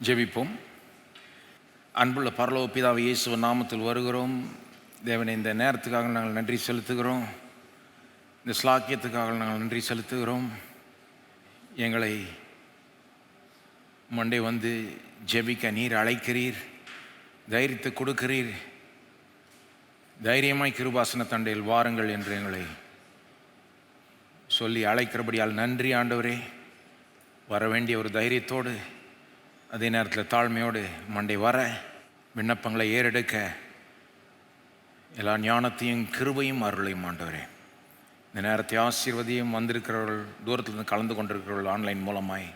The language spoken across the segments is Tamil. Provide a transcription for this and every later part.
ஜெபிப்போம். அன்புள்ள பரலோக பிதாவே, இயேசுவின் நாமத்தில் வருகிறோம். தேவனே, இந்த நேரத்துக்காக நாங்கள் நன்றி செலுத்துகிறோம். இந்த ஸ்லாக்கியத்துக்காக நாங்கள் நன்றி செலுத்துகிறோம். எங்களை மண்டே வந்து ஜெபிக்க நீர் அழைக்கிறீர், தைரியத்தை கொடுக்கிறீர். தைரியமாய் கிருபாசன தண்டையில் வாருங்கள் என்று எங்களை சொல்லி அழைக்கிறபடியால் நன்றி ஆண்டவரே. வர வேண்டிய ஒரு தைரியத்தோடு, அதே நேரத்தில் தாழ்மையோடு மண்டை வர விண்ணப்பங்களை ஏறெடுக்க எல்லா ஞானத்தையும் கிருபையும் அருளையும் ஆண்டவரே. இந்த நேரத்தை ஆசீர்வதியும். வந்திருக்கிறவர்கள், தூரத்திலிருந்து கலந்து கொண்டிருக்கிறவர்கள் ஆன்லைன் மூலமாய்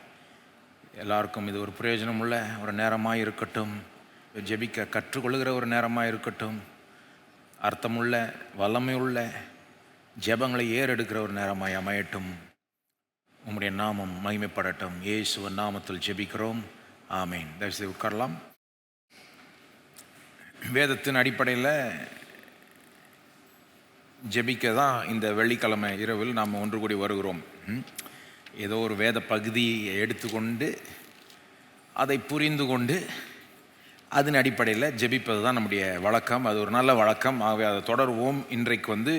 எல்லாருக்கும் இது ஒரு பிரயோஜனம் உள்ள ஒரு நேரமாக இருக்கட்டும். ஜெபிக்க கற்றுக்கொள்கிற ஒரு நேரமாக இருக்கட்டும். அர்த்தமுள்ள வல்லமையுள்ள ஜெபங்களை ஏறெடுக்கிற ஒரு நேரமாய் அமையட்டும். உம்முடைய நாமம் மகிமைப்படட்டும். இயேசுவின் நாமத்தில் ஜெபிக்கிறோம். ஆமேன். தயவுசெய்து உட்காரலாம். வேதத்தின் அடிப்படையில் ஜெபிக்க தான் இந்த வெள்ளிக்கிழமை இரவில் நாம் ஒன்று கூடி வருகிறோம். ஏதோ ஒரு வேத பகுதியை எடுத்துக்கொண்டு அதை புரிந்து கொண்டு அதன் அடிப்படையில் ஜெபிப்பது தான் நம்முடைய வழக்கம். அது ஒரு நல்ல வழக்கம். ஆகவே அதை தொடருவோம். இன்றைக்கு வந்து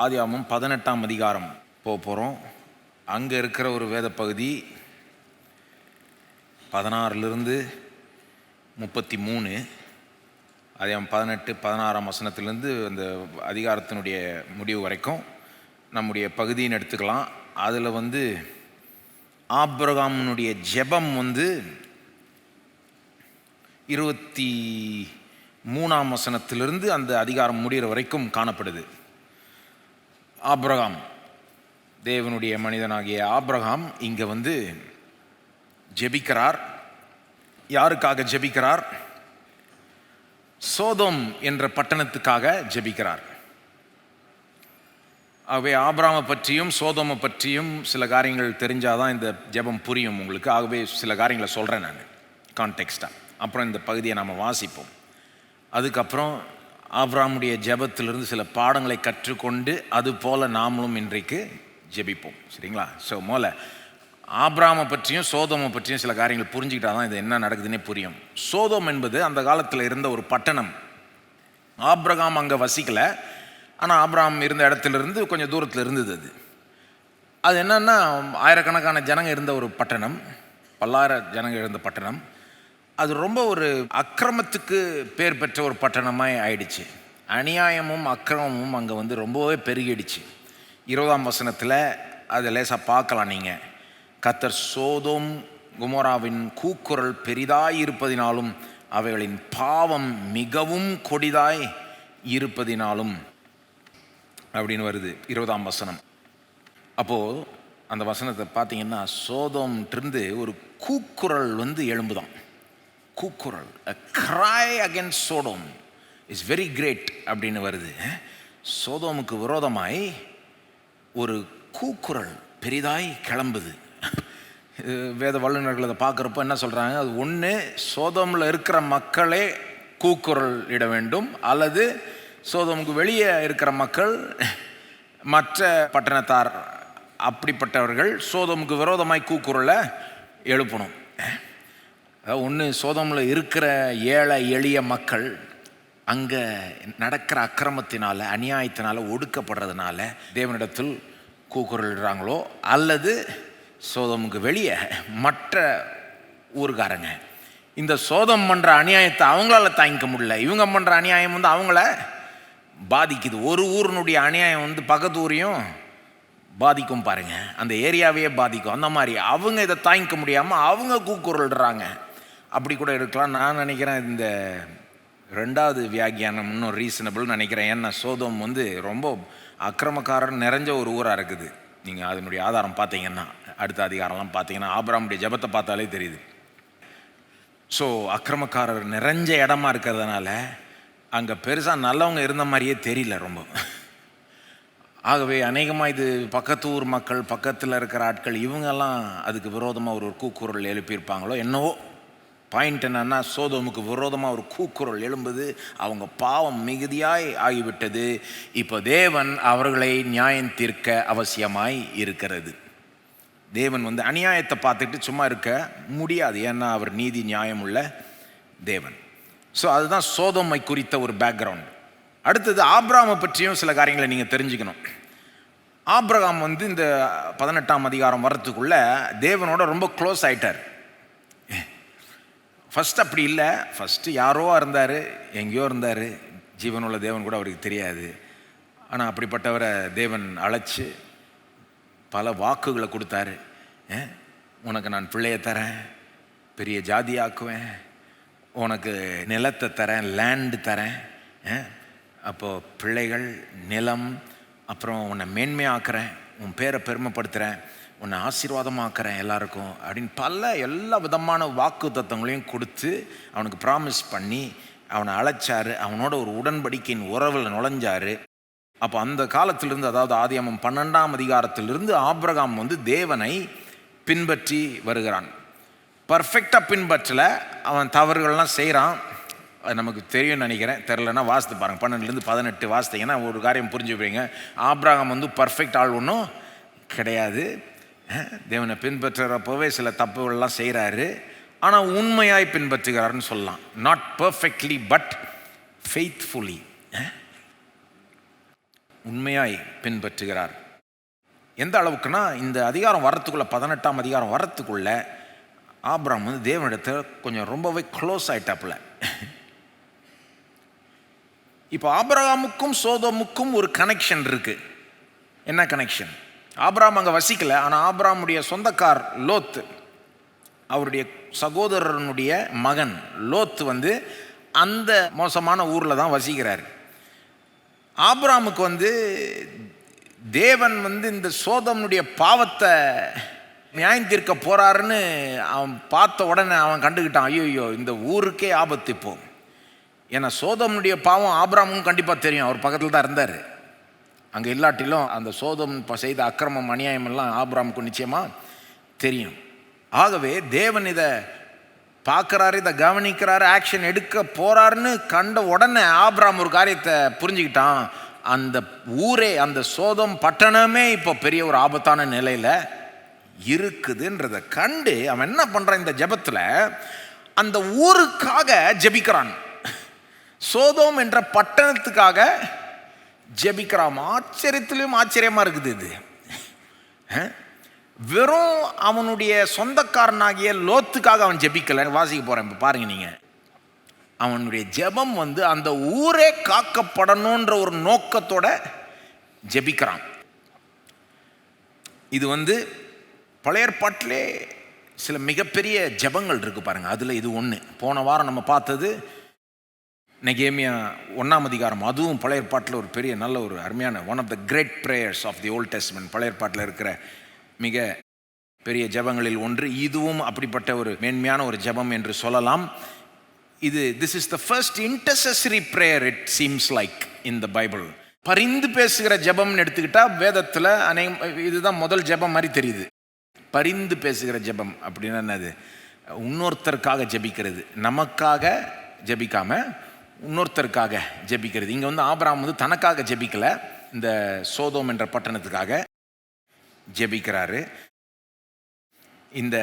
ஆதியாகமம் 18ஆம் அதிகாரம் போகிறோம். அங்கே இருக்கிற ஒரு வேத பகுதி 16லிருந்து 33, ஆதியாகமம் 18, 16ஆம் வசனத்திலிருந்து அந்த அதிகாரத்தினுடைய முடிவு வரைக்கும் நம்முடைய பகுதின்னு எடுத்துக்கலாம். அதில் வந்து ஆபிரகாமினுடைய ஜெபம் வந்து 23ஆம் வசனத்திலிருந்து அந்த அதிகாரம் முடிகிற வரைக்கும் காணப்படுது. ஆபிரகாம், தேவனுடைய மனிதனாகிய ஆபிரகாம் இங்கே வந்து ஜெபிக்கிறார். யாருக்காக ஜெபிக்கிறார்? சோதோம் என்ற பட்டணத்துக்காக ஜெபிக்கிறார். ஆகவே ஆபிரகாமை பற்றியும் சோதோமை பற்றியும் சில காரியங்கள் தெரிஞ்சாதான் இந்த ஜெபம் புரியும் உங்களுக்கு. ஆகவே சில காரியங்களை சொல்கிறேன் நான் கான்டெக்ஸ்டாக. அப்புறம் இந்த பகுதியை நாம் வாசிப்போம். அதுக்கப்புறம் ஆபிரகாமுடைய ஜெபத்திலிருந்து சில பாடங்களை கற்றுக்கொண்டு அது போல் நாமளும் இன்றைக்கு ஜெபிப்போம். சரிங்களா? ஸோ முதல்ல ஆபிரகாமை பற்றியும் சோதோமை பற்றியும் சில காரியங்கள் புரிஞ்சுக்கிட்டா தான் இது என்ன நடக்குதுன்னே புரியும். சோதோம் என்பது அந்த காலத்தில் இருந்த ஒரு பட்டணம். ஆபிரகாம் அங்கே வசிக்கலை, ஆனால் ஆபிரகாம் இருந்த இடத்துலேருந்து கொஞ்சம் தூரத்தில் இருந்தது. அது என்னன்னா, ஆயிரக்கணக்கான ஜனங்க இருந்த ஒரு பட்டணம், பல்லாயிரம் ஜனங்க இருந்த பட்டணம். அது ரொம்ப ஒரு அக்கிரமத்துக்கு பேர் பெற்ற ஒரு பட்டணமாக ஆயிடுச்சு. அநியாயமும் அக்கிரமமும் அங்கே வந்து ரொம்பவே பெருகிடுச்சு. 20ஆம் வசனத்தில் அதை லேசாக பார்க்கலாம் நீங்கள். கர்த்தர் சோதோம் கொமோராவின் கூக்குரல் பெரிதாய் இருப்பதினாலும் அவைகளின் பாவம் மிகவும் கொடிதாய் இருப்பதினாலும் அப்படின்னு வருது 20ஆம் வசனம். அப்போது அந்த வசனத்தை பார்த்தீங்கன்னா, சோதோம்ட்டிருந்து ஒரு கூக்குரல் வந்து எழும்புதான். கூக்குரல், a cry against Sodom is very great அப்படின்னு வருது. சோதோமுக்கு விரோதமாய் ஒரு கூக்குரல் பெரிதாய் கிளம்புது. வேத வல்லுநர்கள் அதை பார்க்குறப்போ என்ன சொல்கிறாங்க? அது ஒன்று, சோதோமில் இருக்கிற மக்களே கூக்குரல் இட வேண்டும், அல்லது சோதோமுக்கு வெளியே இருக்கிற மக்கள், மற்ற பட்டணத்தார், அப்படிப்பட்டவர்கள் சோதோமுக்கு விரோதமாய் கூக்குரலை எழுப்பணும். அதாவது ஒன்று, சோதோமில் இருக்கிற ஏழை எளிய மக்கள் அங்கே நடக்கிற அக்கிரமத்தினால அநியாயத்தினால ஒடுக்கப்படுறதுனால தேவனிடத்தில் கூக்குரலிடுறாங்களோ, அல்லது சோதோமுக்கு வெளியே மற்ற ஊருக்காரங்க இந்த சோதம் பண்ணுற அநியாயத்தை அவங்களால தாங்கிக்க முடியல. இவங்க பண்ணுற அநியாயம் வந்து அவங்கள பாதிக்குது. ஒரு ஊரினுடைய அநியாயம் வந்து பக்கத்து ஊரையும் பாதிக்கும் பாருங்க, அந்த ஏரியாவையே பாதிக்கும். அந்த மாதிரி அவங்க இதை தாங்கிக்க முடியாமல் அவங்க கூக்குரலிடுறாங்க. அப்படி கூட இருக்கலாம். நான் நினைக்கிறேன் இந்த 2வது வியாக்கியானம் இன்னும் ரீசனபிள் நினைக்கிறேன். ஏன்னா சோதோம் வந்து ரொம்ப அக்கிரமக்காரன் நிறைஞ்ச ஒரு ஊராக இருக்குது. நீங்கள் அதனுடைய ஆதாரம் பார்த்தீங்கன்னா, அடுத்த அதிகாரம்லாம் பார்த்தீங்கன்னா, ஆபிரகாமுடைய ஜெபத்தை பார்த்தாலே தெரியுது. ஸோ அக்கிரமக்காரர் நிறைஞ்ச இடமா இருக்கிறதுனால அங்கே பெருசாக நல்லவங்க இருந்த மாதிரியே தெரியல ரொம்ப. ஆகவே அநேகமாக இது பக்கத்து ஊர் மக்கள், பக்கத்தில் இருக்கிற ஆட்கள், இவங்கெல்லாம் அதுக்கு விரோதமாக ஒரு கூக்குரல் எழுப்பியிருப்பாங்களோ என்னவோ. பாயிண்ட் என்னன்னா, சோதோமுக்கு விரோதமாக ஒரு கூக்குரல் எழும்புது. அவங்க பாவம் மிகுதியாய் ஆகிவிட்டது. இப்போ தேவன் அவர்களை நியாயம் தீர்க்க அவசியமாய் இருக்கிறது. தேவன் வந்து அநியாயத்தை பார்த்துட்டு சும்மா இருக்க முடியாது, ஏன்னா அவர் நீதி நியாயம் உள்ள தேவன். ஸோ அதுதான் சோதோமை குறித்த ஒரு பேக்ரவுண்ட். அடுத்தது ஆபிரகாமை பற்றியும் சில காரியங்களை நீங்கள் தெரிஞ்சுக்கணும். ஆபிரகாம் வந்து இந்த 18ஆம் அதிகாரம் வர்றதுக்குள்ள தேவனோட ரொம்ப க்ளோஸ் ஆயிட்டார். ஃபஸ்ட் அப்படி இல்லை. ஃபஸ்ட்டு யாரோ இருந்தார், எங்கேயோ இருந்தார், ஜீவனுள்ள தேவன் கூட அவருக்கு தெரியாது. ஆனால் அப்படிப்பட்டவரை தேவன் அழைச்சி பல வாக்குகளை கொடுத்தாரு. உனக்கு நான் பிள்ளையை தரேன், பெரிய ஜாதியாக்குவேன், உனக்கு நிலத்தை தரேன், லேண்டு தரேன், அப்போது பிள்ளைகள், நிலம், அப்புறம் உன்னை மேன்மையாக்குறேன், உன் பேரை பெருமைப்படுத்துகிறேன், உன்னை ஆசீர்வாதமாக்குறேன் எல்லாருக்கும் அப்படின்னு எல்லா விதமான வாக்கு தத்துவங்களையும் கொடுத்து அவனுக்கு ப்ராமிஸ் பண்ணி அவனை அழைச்சார். அவனோட ஒரு உடன்படிக்கையின் உறவில் நுழைஞ்சார். அப்போ அந்த காலத்திலிருந்து, அதாவது ஆதியாகமம் 12ஆம் அதிகாரத்திலிருந்து ஆபிரகாம் வந்து தேவனை பின்பற்றி வருகிறான். பர்ஃபெக்டாக பின்பற்றலை, அவன் தவறுகள்லாம் செய்கிறான். அது நமக்கு தெரியும் நினைக்கிறேன். தெரிலனா வாசித்து பாருங்கள். 12லேருந்து 18 வாசித்தீங்கன்னா ஒரு காரியம் புரிஞ்சுப்பீங்க. ஆபிரகாம் வந்து பர்ஃபெக்ட் ஆள் ஒன்றும் கிடையாது. தேவனை பின்பற்றுறப்போவே சில தப்புகள்லாம் செய்கிறாரு. ஆனால் உண்மையாய் பின்பற்றுகிறாருன்னு சொல்லலாம். நாட் பர்ஃபெக்ட்லி பட் ஃபெய்த்ஃபுல்லி, உண்மையாய் பின்பற்றுகிறார். எந்த அளவுக்குன்னா இந்த அதிகாரம் வரத்துக்குள்ள, 18ஆம் அதிகாரம் வரத்துக்குள்ள ஆபிரகாம் வந்து தேவனிடத்தை கொஞ்சம் ரொம்பவே க்ளோஸ் ஆயிட்டாப்புல. இப்போ ஆபிரகாமுக்கும் சோதோமுக்கும் ஒரு கனெக்ஷன் இருக்கு. என்ன கனெக்ஷன்? ஆபிரகாம் அங்கே வசிக்கல, ஆனால் ஆபிரகாமுடைய சொந்தக்கார் லோத்து, அவருடைய சகோதரனுடைய மகன் லோத்து வந்து அந்த மோசமான ஊரில் தான் வசிக்கிறார். ஆபிரகாமுக்கு வந்து தேவன் வந்து இந்த சோதோமுடைய பாவத்தை நியாயம் தீர்க்க போறாருன்னு அவன் பார்த்த உடனே அவன் கண்டுக்கிட்டான், ஐயோ இந்த ஊருக்கே ஆபத்து இப்போ. ஏன்னா சோதோமுடைய பாவம் ஆபிரகாமுக்கும் கண்டிப்பாக தெரியும். அவர் பக்கத்தில் தான் இருந்தார். அங்கே இல்லாட்டிலும் அந்த சோதோம் செய்த அக்கிரமம் அநியாயம் எல்லாம் ஆபிரகாமுக்கு நிச்சயமாக தெரியும். ஆகவே தேவன் இதை பார்க்குறாரு, இதை கவனிக்கிறாரு, ஆக்ஷன் எடுக்க போறாருன்னு கண்ட உடனே ஆபிரகாம் ஒரு காரியத்தை புரிஞ்சுக்கிட்டான். அந்த ஊரே, அந்த சோதோம் பட்டணமே இப்போ பெரிய ஒரு ஆபத்தான நிலையில் இருக்குதுன்றதை கண்டு அவன் என்ன பண்ணுறான், இந்த ஜெபத்தில் அந்த ஊருக்காக ஜெபிக்கிறான். சோதோம் என்ற பட்டணத்துக்காக ஜெபிக்கிறான். ஆச்சரியத்திலும் ஆச்சரியமா இருக்குது இது. வெறும் அவனுடைய சொந்தக்காரனாகிய லோத்துக்காக அவன் ஜெபிக்கல. வாசிக்க போறேன், இப்போ பாருங்க நீங்க. அவனுடைய ஜெபம் வந்து அந்த ஊரே காக்கப்படணுன்ற ஒரு நோக்கத்தோட ஜெபிக்கிறான். இது வந்து பழைய ஏற்பாட்டிலே சில மிகப்பெரிய ஜெபங்கள் இருக்கு பாருங்க. அதுல இது ஒன்று. போன வாரம் நம்ம பார்த்தது நெகேமியா 1ஆம் அதிகாரம். அதுவும் பழைய ஏற்பாட்டில் ஒரு பெரிய நல்ல ஒரு அருமையான one of the great prayers of the Old Testament. பழைய ஏற்பாட்டில் இருக்கிற மிக பெரிய ஜெபங்களில் ஒன்று. இதுவும் அப்படிப்பட்ட ஒரு மேன்மையான ஒரு ஜெபம் என்று சொல்லலாம். This is the first intercessory prayer it seems like in the Bible. பரிந்து பேசுகிற ஜெபம்னு எடுத்துக்கிட்டா வேதத்தில் இதுதான் முதல் ஜெபம் மாதிரி தெரியுது. பரிந்து பேசுகிற ஜெபம் அப்படின்னா என்னது? இன்னொருத்தருக்காக ஜெபிக்கிறது, நமக்காக ஜெபிக்காம இன்னொருத்தருக்காக ஜெபிக்கிறது. இங்கே வந்து ஆபிரகாம் வந்து தனக்காக ஜெபிக்கல, இந்த சோதோம் என்ற பட்டணத்துக்காக ஜெபிக்கிறாரு. இந்த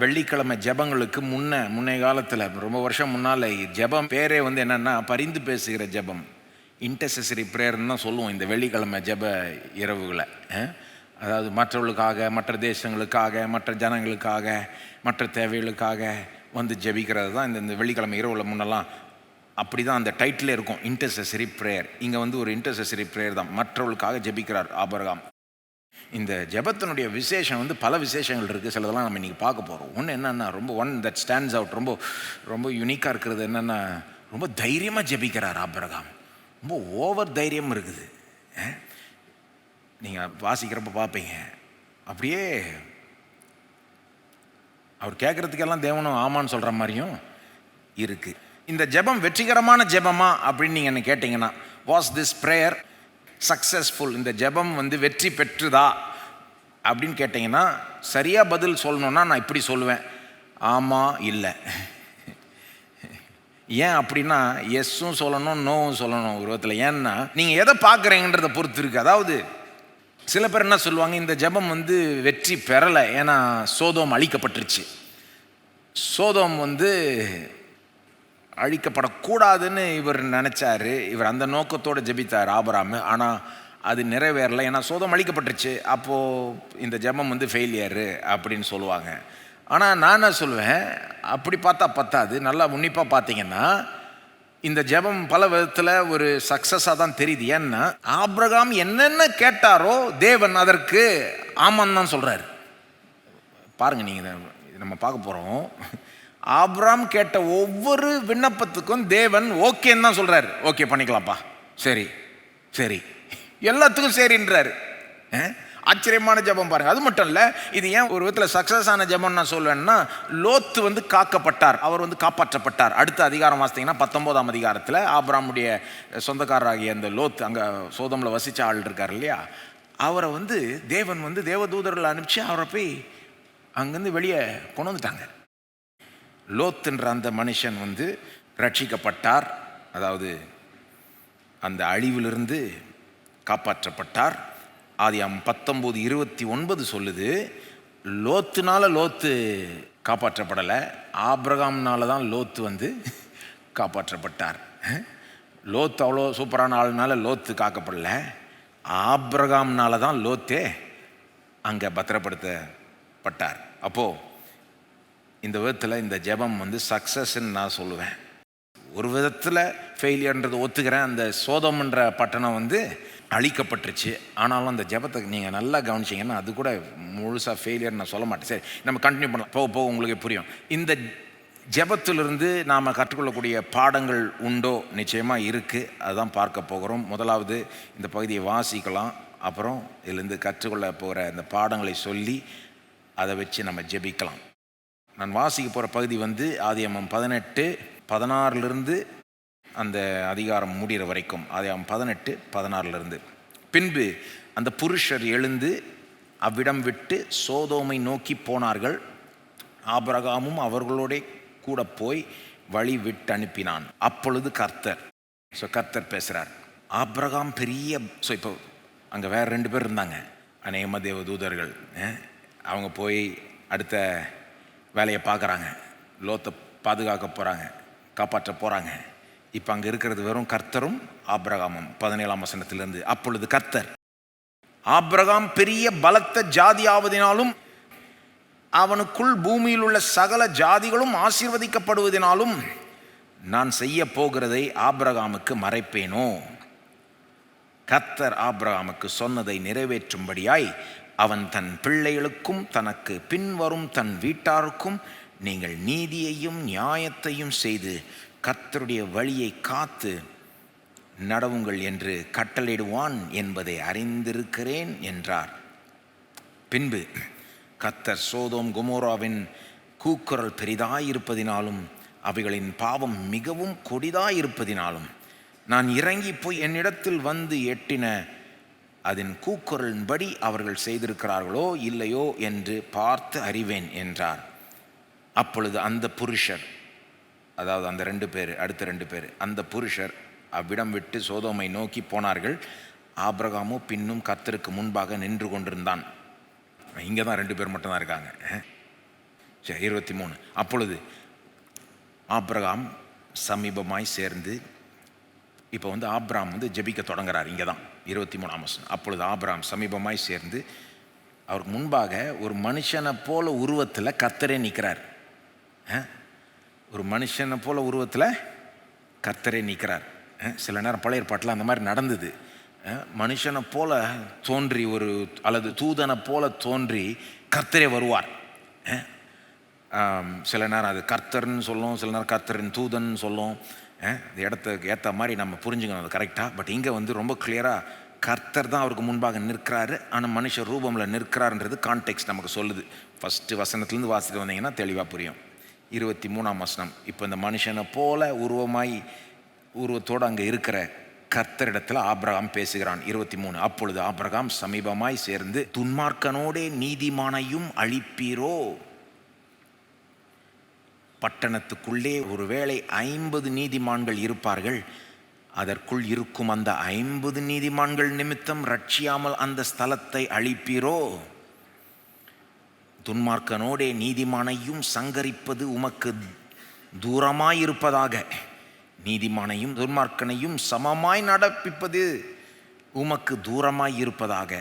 வெள்ளிக்கிழமை ஜெபங்களுக்கு முன்னைய காலத்தில் ரொம்ப வருஷம் முன்னால் ஜெபம் பேரே வந்து என்னென்னா பரிந்து பேசுகிற ஜெபம், இன்டர்செசரி ப்ரேயர்னு தான் சொல்லுவோம் இந்த வெள்ளிக்கிழமை ஜெப இரவுகளை. அதாவது மற்றவர்களுக்காக, மற்ற தேசங்களுக்காக, மற்ற ஜனங்களுக்காக, மற்ற தேவைகளுக்காக வந்து ஜெபிக்கிறது தான் இந்த வெள்ளிக்கிழமை இரவில் முன்னெல்லாம் அப்படி தான் அந்த டைட்டிலே இருக்கும், இன்டர்செசரி ப்ரேயர். இங்கே வந்து ஒரு இன்டர்செசரி ப்ரேயர் தான், மற்றவர்களுக்காக ஜெபிக்கிறார் ஆபிரகாம். இந்த ஜெபத்தினுடைய விசேஷம் வந்து பல விசேஷங்கள் இருக்குது. சிலதெல்லாம் நம்ம இன்றைக்கி பார்க்க போகிறோம். ஒன்று என்னென்னா, ஒன் தட் ஸ்டாண்ட்ஸ் அவுட், ரொம்ப ரொம்ப யூனிக்காக இருக்கிறது என்னென்னா, ரொம்ப தைரியமாக ஜெபிக்கிறார் ஆபிரகாம். ரொம்ப ஓவர் தைரியம் இருக்குது. நீங்கள் வாசிக்கிறப்ப பார்ப்பீங்க, அப்படியே அவர் கேட்குறதுக்கெல்லாம் தேவனும் ஆமான்னு சொல்கிற மாதிரியும் இருக்குது. இந்த ஜெபம் வெற்றிகரமான ஜெபமா அப்படின்னு நீங்கள் என்ன கேட்டிங்கன்னா, வாஸ் திஸ் ப்ரேயர் சக்ஸஸ்ஃபுல்? இந்த ஜெபம் வந்து வெற்றி பெற்றுதா அப்படின்னு கேட்டிங்கன்னா, சரியாக பதில் சொல்லணுன்னா நான் இப்படி சொல்லுவேன், ஆமாம் இல்லை. ஏன் அப்படின்னா, எஸ்ஸும் சொல்லணும், நோவும் சொல்லணும் ஒரு விதத்தில். ஏன்னா நீங்கள் எதை பார்க்குறீங்கன்றதை பொறுத்து இருக்குது. அதாவது சில பேர் என்ன சொல்லுவாங்க, இந்த ஜெபம் வெற்றி பெறலை, ஏன்னா சோதோம் அழிக்கப்பட்டுருச்சு. சோதோம் அழிக்கப்படக்கூடாதுன்னு இவர் நினச்சாரு. இவர் அந்த நோக்கத்தோடு ஜெபித்தார் ஆபிரகாம். ஆனால் அது நிறைவேறலை, ஏன்னா சோதோம் அழிக்கப்பட்டுருச்சு. அப்போது இந்த ஜெபம் ஃபெயிலியரு அப்படின்னு சொல்லுவாங்க. ஆனால் நான் என்ன சொல்லுவேன், அப்படி பார்த்தா பத்தாது. நல்லா உன்னிப்பாக பார்த்தீங்கன்னா இந்த ஜெபம் பல விதத்தில் ஒரு சக்ஸஸாக தான் தெரியுது. ஏன்னா ஆபிரகாம் என்னென்ன கேட்டாரோ தேவன் அதற்கு ஆமான்னு தான் சொல்கிறார். பாருங்கள், நீங்கள் நம்ம பார்க்க போகிறோம். ஆபிரகாம் கேட்ட ஒவ்வொரு விண்ணப்பத்துக்கும் தேவன் ஓகேன்னு தான் சொல்கிறார். ஓகே பண்ணிக்கலாம்ப்பா, சரி சரி, எல்லாத்துக்கும் சரின்றாரு. ஆச்சரியமான ஜெபம் பாருங்கள். அது மட்டும் இல்லை, இது ஏன் ஒரு விதத்தில் சக்ஸஸ் ஆன ஜெபம் நான் சொல்வேன்னா, லோத்து காக்கப்பட்டார், அவர் காப்பாற்றப்பட்டார். அடுத்த அதிகாரம் வாசித்தீங்கன்னா 19ஆம் அதிகாரத்தில் ஆபிரகாமுடைய சொந்தக்காரராகிய அந்த லோத், அங்கே சோதமில் வசித்த ஆள் இருக்கார் இல்லையா, அவரை தேவன் தேவதூதர்கள் அனுப்பிச்சு அவரை போய் அங்கேருந்து வெளியே கொண்டு வந்துட்டாங்க. லோத்துன்ற அந்த மனுஷன் ரட்சிக்கப்பட்டார், அதாவது அந்த அழிவிலிருந்து காப்பாற்றப்பட்டார். ஆதியாகமம் 19:29 சொல்லுது, லோத்துனால லோத்து காப்பாற்றப்படலை, ஆபிரகாம்னால தான் லோத்து காப்பாற்றப்பட்டார். லோத்து அவ்வளோ சூப்பரான ஆளுனால லோத்து காக்கப்படலை, ஆபிரகாம்னால தான் லோத்தே அங்கே பத்திரப்படுத்தப்பட்டார். அப்போது இந்த விதத்தில் இந்த ஜெபம் சக்ஸஸ்ன்னு நான் சொல்லுவேன். ஒரு விதத்தில் ஃபெயிலியர்ன்றது ஒத்துக்கிறேன். அந்த சோதோம்ன்ற பட்டணம் அழிக்கப்பட்டுருச்சு. ஆனாலும் அந்த ஜெபத்தை நீங்கள் நல்லா கவனிச்சிங்கன்னா அது கூட முழுசாக ஃபெயிலியர் நான் சொல்ல மாட்டேன். சரி, நம்ம கண்டினியூ பண்ணலாம். போக போக உங்களுக்கு புரியும். இந்த ஜெபத்திலிருந்து நாம் கற்றுக்கொள்ளக்கூடிய பாடங்கள் உண்டோ? நிச்சயமாக இருக்குது. அதுதான் பார்க்க போகிறோம். முதலாவது இந்த பகுதியை வாசிக்கலாம், அப்புறம் இதிலிருந்து கற்றுக்கொள்ள போகிற இந்த பாடங்களை சொல்லி அதை வச்சு நம்ம ஜெபிக்கலாம். நான் வாசிக்க போகிற பகுதி ஆதியாகமம் 18:16 அந்த அதிகாரம் முடிகிற வரைக்கும். ஆதியாகமம் 18:16. பின்பு அந்த புருஷர் எழுந்து அவ்விடம் விட்டு சோதோமை நோக்கி போனார்கள். ஆபிரகாமும் அவர்களோட கூட போய் வழி விட்டு அனுப்பினான். அப்பொழுது கர்த்தர் பேசுகிறார். ஆபிரகாம் பெரிய இப்போ அங்கே வேறு 2 பேர் இருந்தாங்க, அநேகமாக தேவதூதர்கள். அவங்க போய் அடுத்த வேலையை பார்க்குறாங்க, லோத்தை பாதுகாக்க போகிறாங்க, காப்பாற்ற போகிறாங்க. இப்போ அங்கே இருக்கிறது வெறும் கர்த்தரும் ஆபிரகாமும். 17ஆம் வசனத்திலிருந்து, அப்பொழுது கர்த்தர், ஆபிரகாம் பெரிய பலத்த ஜாதியாவதினாலும் அவனுக்குள் பூமியில் உள்ள சகல ஜாதிகளும் ஆசீர்வதிக்கப்படுவதினாலும் நான் செய்ய போகிறதை ஆபிரகாமுக்கு மறைப்பேனோ? கர்த்தர் ஆபிரகாமுக்கு சொன்னதை நிறைவேற்றும்படியாய் அவன் தன் பிள்ளைகளுக்கும் தனக்கு பின்வரும் தன் வீட்டாருக்கும் நீங்கள் நீதியையும் நியாயத்தையும் செய்து கர்த்தருடைய வழியை காத்து நடவுங்கள் என்று கட்டளையிடுவான் என்பதை அறிந்திருக்கிறேன் என்றார். பின்பு கர்த்தர் சோதோம் கொமோராவின் கூக்குரல் பெரிதாயிருப்பதினாலும் அவைகளின் பாவம் மிகவும் கொடிதாயிருப்பதினாலும் நான் இறங்கி போய் என்னிடத்தில் எட்டின அதன் கூக்குரலின்படி அவர்கள் செய்திருக்கிறார்களோ இல்லையோ என்று பார்த்து அறிவேன் என்றார். அப்பொழுது அந்த புருஷர், அதாவது அந்த 2 பேர், அடுத்த 2 பேர், அந்த புருஷர் அவ்விடம் விட்டு சோதோமை நோக்கி போனார்கள். ஆபிரகாமோ பின்னும் கர்த்தருக்கு முன்பாக நின்று கொண்டிருந்தான். இங்கே தான் 2 பேர் மட்டும்தான் இருக்காங்க. சரி, 23. அப்பொழுது ஆபிரகாம் சமீபமாய் சேர்ந்து, இப்போ ஆபிரகாம் ஜெபிக்க தொடங்குறார். இங்கே தான் 23ஆம் வசனம். அப்பொழுது ஆபிரகாம் சமீபமாய் சேர்ந்து அவருக்கு முன்பாக ஒரு மனுஷனை போல உருவத்தில் கர்த்தரே நிற்கிறார். ஒரு மனுஷனை போல உருவத்தில் கர்த்தரே நிற்கிறார். சில நேரம் பழைய ஏற்பாட்டில் அந்த மாதிரி நடந்தது. மனுஷனை போல தோன்றி அல்லது தூதனை போல தோன்றி கர்த்தரே வருவார். சில நேரம் அது கர்த்தர்ன்னு சொல்லும், சில நேரம் கர்த்தரின் தூதன் சொல்லும். இந்த இடத்துக்கு ஏற்ற மாதிரி நம்ம புரிஞ்சுக்கணும் அது கரெக்டாக. பட் இங்கே ரொம்ப கிளியராக கர்த்தர் தான் அவருக்கு முன்பாக நிற்கிறாரு, ஆனால் மனுஷ ரூபமில் நிற்கிறாருன்றது கான்டெக்ஸ்ட் நமக்கு சொல்லுது. ஃபஸ்ட்டு வசனத்துலேருந்து வாசிட்டு வந்தீங்கன்னா தெளிவாக புரியும். 23ஆம் வசனம். இப்போ இந்த மனுஷனை போல உருவத்தோடு அங்கே இருக்கிற கர்த்தரிடத்தில் ஆபிரகாம் பேசுகிறான். 23. அப்பொழுது ஆபிரகாம் சமீபமாய் சேர்ந்து, துன்மார்க்கனோடே நீதிமானையும் அழிப்பீரோ? பட்டணத்துக்குள்ளே ஒருவேளை 50 நீதிமான்கள் இருப்பார்கள், அதற்குள் இருக்கும் அந்த 50 நீதிமான்கள் நிமித்தம் ரட்சியாமல் அந்த ஸ்தலத்தை அழிப்பீரோ? துன்மார்க்கனோடே நீதிமானையும் சங்கரிப்பது உமக்கு தூரமாயிருப்பதாக. நீதிமானையும் துன்மார்க்கனையும் சமமாய் நடப்பிப்பது உமக்கு தூரமாயிருப்பதாக.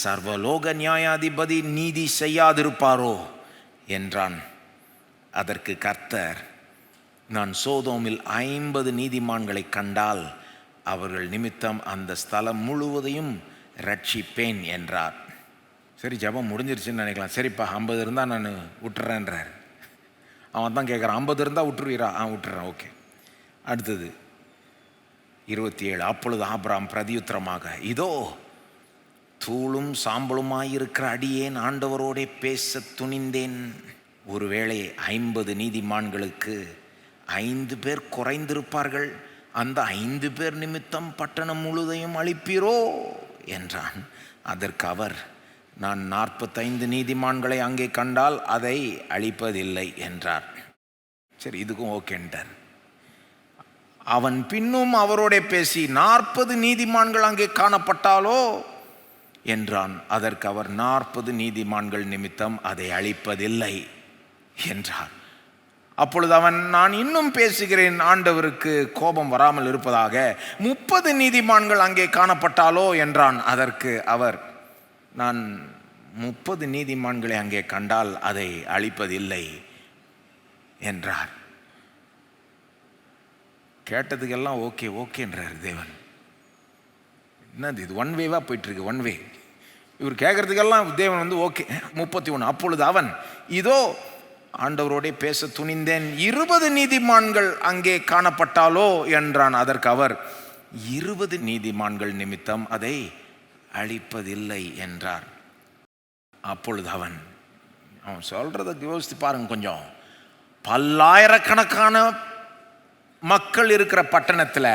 சர்வலோக நியாயாதிபதி நீதி செய்யாதிருப்பாரோ என்றான். அதற்கு கர்த்தர், நான் சோதோமில் 50 நீதிமான்களை கண்டால் அவர்கள் நிமித்தம் அந்த ஸ்தலம் முழுவதையும் ரட்சிப்பேன் என்றார். சரி, ஜெபம் முடிஞ்சிருச்சுன்னு நினைக்கலாம். சரிப்பா, 50 இருந்தால் நான் விட்டுறேன்றார். அவன் தான் கேட்குறான், 50 இருந்தால் விட்டுருவீரா? விட்டுறேன், ஓகே. அடுத்தது 27. அப்பொழுது ஆபிரகாம் பிரதியுத்தரமாக, இதோ தூளும் சாம்பலுமாயிருக்கிற அடியேன் ஆண்டவரோடே பேச துணிந்தேன். ஒருவேளை 50 நீதிமான்களுக்கு 5 பேர் குறைந்திருப்பார்கள், அந்த 5 பேர் நிமித்தம் பட்டணம் முழுதையும் அழிப்பீரோ என்றான். அதற்கு அவர், நான் 45 நீதிமான்களை அங்கே கண்டால் அதை அழிப்பதில்லை என்றார். சரி, இதுக்கும் ஓகேன்ட்டார். அவன் பின்னும் அவரோட பேசி, 40 நீதிமான்கள் அங்கே காணப்பட்டாலோ என்றான். அதற்கு அவர், 40 நீதிமான்கள் நிமித்தம் அதை அழிப்பதில்லை என்றார். அப்பொழுது அவன், நான் இன்னும் பேசுகிறேன், ஆண்டவருக்கு கோபம் வராமல் இருப்பதாக. 30 நீதிமான்கள் அங்கே காணப்பட்டாலோ என்றான். அதற்கு அவர், நான் 30 நீதிமான்களை அங்கே கண்டால் அதை அழிப்பதில்லை என்றார். கேட்டதுக்கெல்லாம் ஓகே ஓகேன்றார் தேவன். என்னது இது, ஒன் வேவா போயிட்டு இருக்கு, ஒன் வே. இவர் கேட்கறதுக்கெல்லாம் தேவன் ஓகே. 31. அப்பொழுது அவன், இதோ ஆண்டவரோட பேச துணிந்தேன், 20 நீதிமான்கள் அங்கே காணப்பட்டாலோ என்றான். அதற்கு அவர், 20 நீதிமான்கள் நிமித்தம் அதை அழிப்பதில்லை என்றார். அப்பொழுது அவன் சொல்றத யோசித்து பாருங்க கொஞ்சம். பல்லாயிரக்கணக்கான மக்கள் இருக்கிற பட்டணத்தில்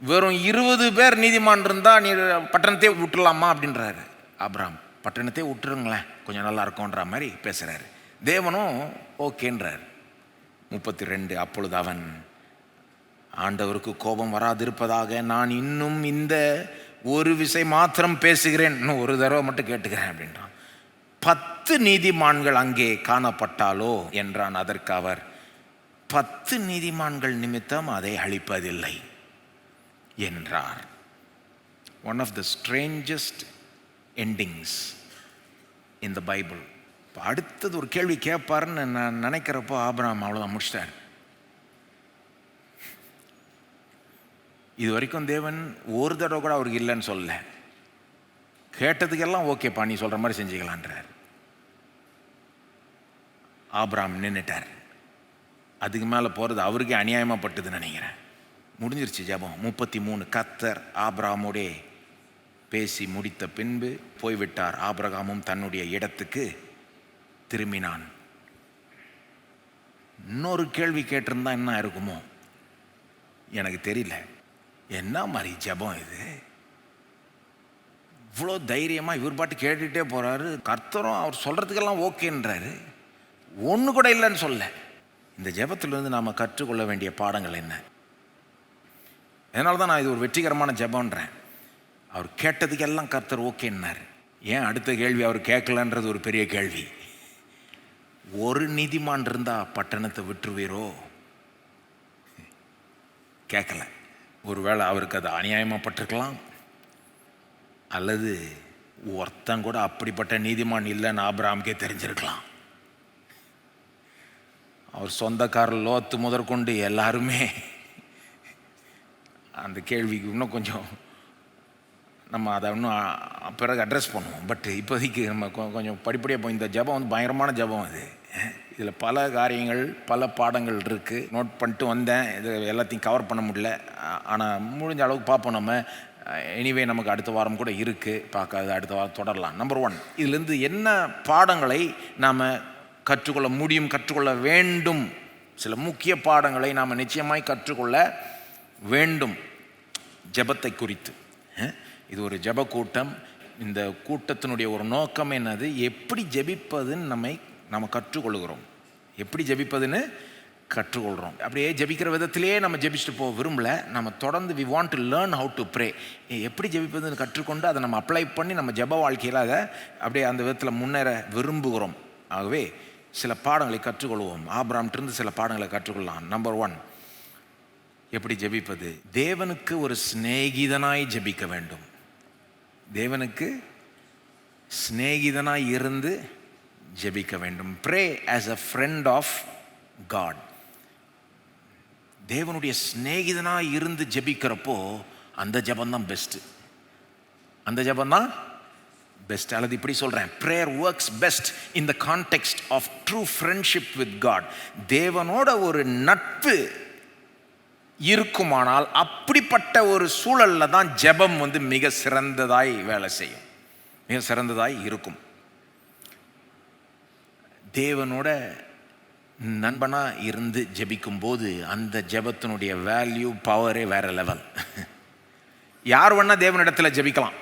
வெறும் 20 பேர் நீதிமான் இருந்தால் நீ பட்டணத்தையே விட்டுலாமா அப்படின்றாரு ஆபிரகாம். பட்டணத்தையே விட்டுருங்களேன், கொஞ்சம் நல்லா இருக்கும்ன்ற மாதிரி பேசுகிறாரு. தேவனும் ஓகேன்றார். 32. அப்பொழுது அவன், ஆண்டவருக்கு கோபம் வராதிருப்பதாக நான் இன்னும் இந்த ஒரு விசை மாத்திரம் பேசுகிறேன், இன்னும் ஒரு தடவை மட்டும் கேட்டுக்கிறேன் அப்படின்றான். 10 நீதிமான்கள் அங்கே காணப்பட்டாலோ என்றான். அதற்கு அவர், 10 நீதிமான்கள் நிமித்தம் அதை அழிப்பதில்லை என்றார். One of the strangest endings in the Bible. இப்போ அடுத்தது ஒரு கேள்வி கேட்பாருன்னு நான் நினைக்கிறப்போ ஆபிரகாம் அவ்வளோதான் முடிச்சிட்டார். இது வரைக்கும் தேவன் ஒரு தடவை கூட அவருக்கு இல்லைன்னு சொல்லல. கேட்டதுக்கெல்லாம் ஓகேப்பா, நீ சொல்கிற மாதிரி செஞ்சுக்கலான்றார். ஆபிரகாம் நின்றுட்டார். அதுக்கு மேலே போகிறது அவருக்கே அநியாயமாக பட்டுதுன்னு நினைக்கிறேன். முடிஞ்சிருச்சு ஜெபம். 33. கர்த்தர் ஆபிரகாமோடே பேசி முடித்த பின்பு போய்விட்டார். ஆபிரகாமும் தன்னுடைய இடத்துக்கு திரும்பினான். இன்னொரு கேள்வி கேட்டிருந்தா என்ன இருக்குமோ எனக்கு தெரியல. என்ன மாதிரி ஜெபம் இது? இவ்வளோ தைரியமாக இவர் பாட்டு கேட்டுகிட்டே போகிறாரு. கர்த்தரும் அவர் சொல்கிறதுக்கெல்லாம் ஓகேன்றாரு, ஒன்று கூட இல்லைன்னு சொல்ல. இந்த ஜெபத்திலிருந்து நாம் கற்றுக்கொள்ள வேண்டிய பாடங்கள் என்ன? அதனால தான் நான் இது ஒரு வெற்றிகரமான ஜெபம்ன்றேன். அவர் கேட்டதுக்கெல்லாம் கர்த்தர் ஓகேன்னார். ஏன் அடுத்த கேள்வி அவர் கேட்கலன்றது ஒரு பெரிய கேள்வி. ஒரு நீதிமான் இருந்தால் பட்டணத்தை விட்டுருவீரோ? கேட்கல. ஒருவேளை அவருக்கு அது அநியாயமாக பட்டிருக்கலாம், அல்லது ஒருத்தன் கூட அப்படிப்பட்ட நீதிமான் இல்லைன்னு ஆபிரகாமுக்கே தெரிஞ்சிருக்கலாம். அவர் சொந்தக்காரர் லோத்து முதற்கொண்டு எல்லாருமே அந்த கேள்விக்கு இன்னும் கொஞ்சம் நம்ம அதை இன்னும் பிறகு அட்ரஸ் பண்ணுவோம். பட் இப்போதைக்கு நம்ம கொஞ்சம் படிப்படியாக போய் இந்த ஜெபம் பயங்கரமான ஜெபம் அது. இதில் பல காரியங்கள், பல பாடங்கள் இருக்குது. நோட் பண்ணிட்டு வந்தேன். இது எல்லாத்தையும் கவர் பண்ண முடியல, ஆனால் முடிஞ்ச அளவுக்கு பார்ப்போம். நம்ம எனிவே நமக்கு அடுத்த வாரம் கூட இருக்குது, பார்க்காது அடுத்த வாரம் தொடரலாம். நம்பர் 1, இதுலேருந்து என்ன பாடங்களை நாம் கற்றுக்கொள்ள முடியும், கற்றுக்கொள்ள வேண்டும்? சில முக்கிய பாடங்களை நாம் நிச்சயமாய் கற்றுக்கொள்ள வேண்டும் ஜெபத்தை குறித்து. இது ஒரு ஜெப கூட்டம். இந்த கூட்டத்தினுடைய ஒரு நோக்கம் என்னது? எப்படி ஜெபிப்பதுன்னு நம்ம கற்றுக்கொள்கிறோம். எப்படி ஜெபிப்பதுன்னு கற்றுக்கொள்கிறோம். அப்படியே ஜெபிக்கிற விதத்திலே நம்ம ஜெபிச்சுட்டு போக விரும்பல. நம்ம தொடர்ந்து we want to learn how to pray. எப்படி ஜெபிப்பதுன்னு கற்றுக்கொண்டு அதை நம்ம அப்ளை பண்ணி நம்ம ஜெப வாழ்க்கையில் அதை அப்படியே அந்த விதத்தில் முன்னேற விரும்புகிறோம். ஆகவே சில பாடங்களை கற்றுக்கொள்வோம். ஆபிரகாமிலிருந்து சில பாடங்களை கற்றுக்கொள்ளலாம். நம்பர் 1, எப்படி ஜெபிப்பது? தேவனுக்கு ஒரு சிநேகிதனாய் ஜெபிக்க வேண்டும். தேவனுக்கு சிநேகிதனாய் இருந்து ஜெபிக்க வேண்டும். Pray as a friend of God. தேவனுடைய சிநேகிதனாய் இருந்து ஜெபிக்கிறப்போ அந்த ஜெபந்தான் பெஸ்ட்டு. அந்த ஜெபந்தான் பெஸ்ட். அல்லது இப்படி சொல்கிறேன், prayer works best in the context of true friendship with God. தேவனோட ஒரு நட்பு இருக்குமானால் அப்படிப்பட்ட ஒரு சூழலில் தான் ஜெபம் மிக சிறந்ததாய் வேலை செய்யும், மிக சிறந்ததாய் இருக்கும். தேவனோட நண்பனாக இருந்து ஜெபிக்கும் போது அந்த ஜெபத்தினுடைய வேல்யூ பவரே வேற லெவல். யார் வேணா தேவனிடத்தில் ஜெபிக்கலாம்.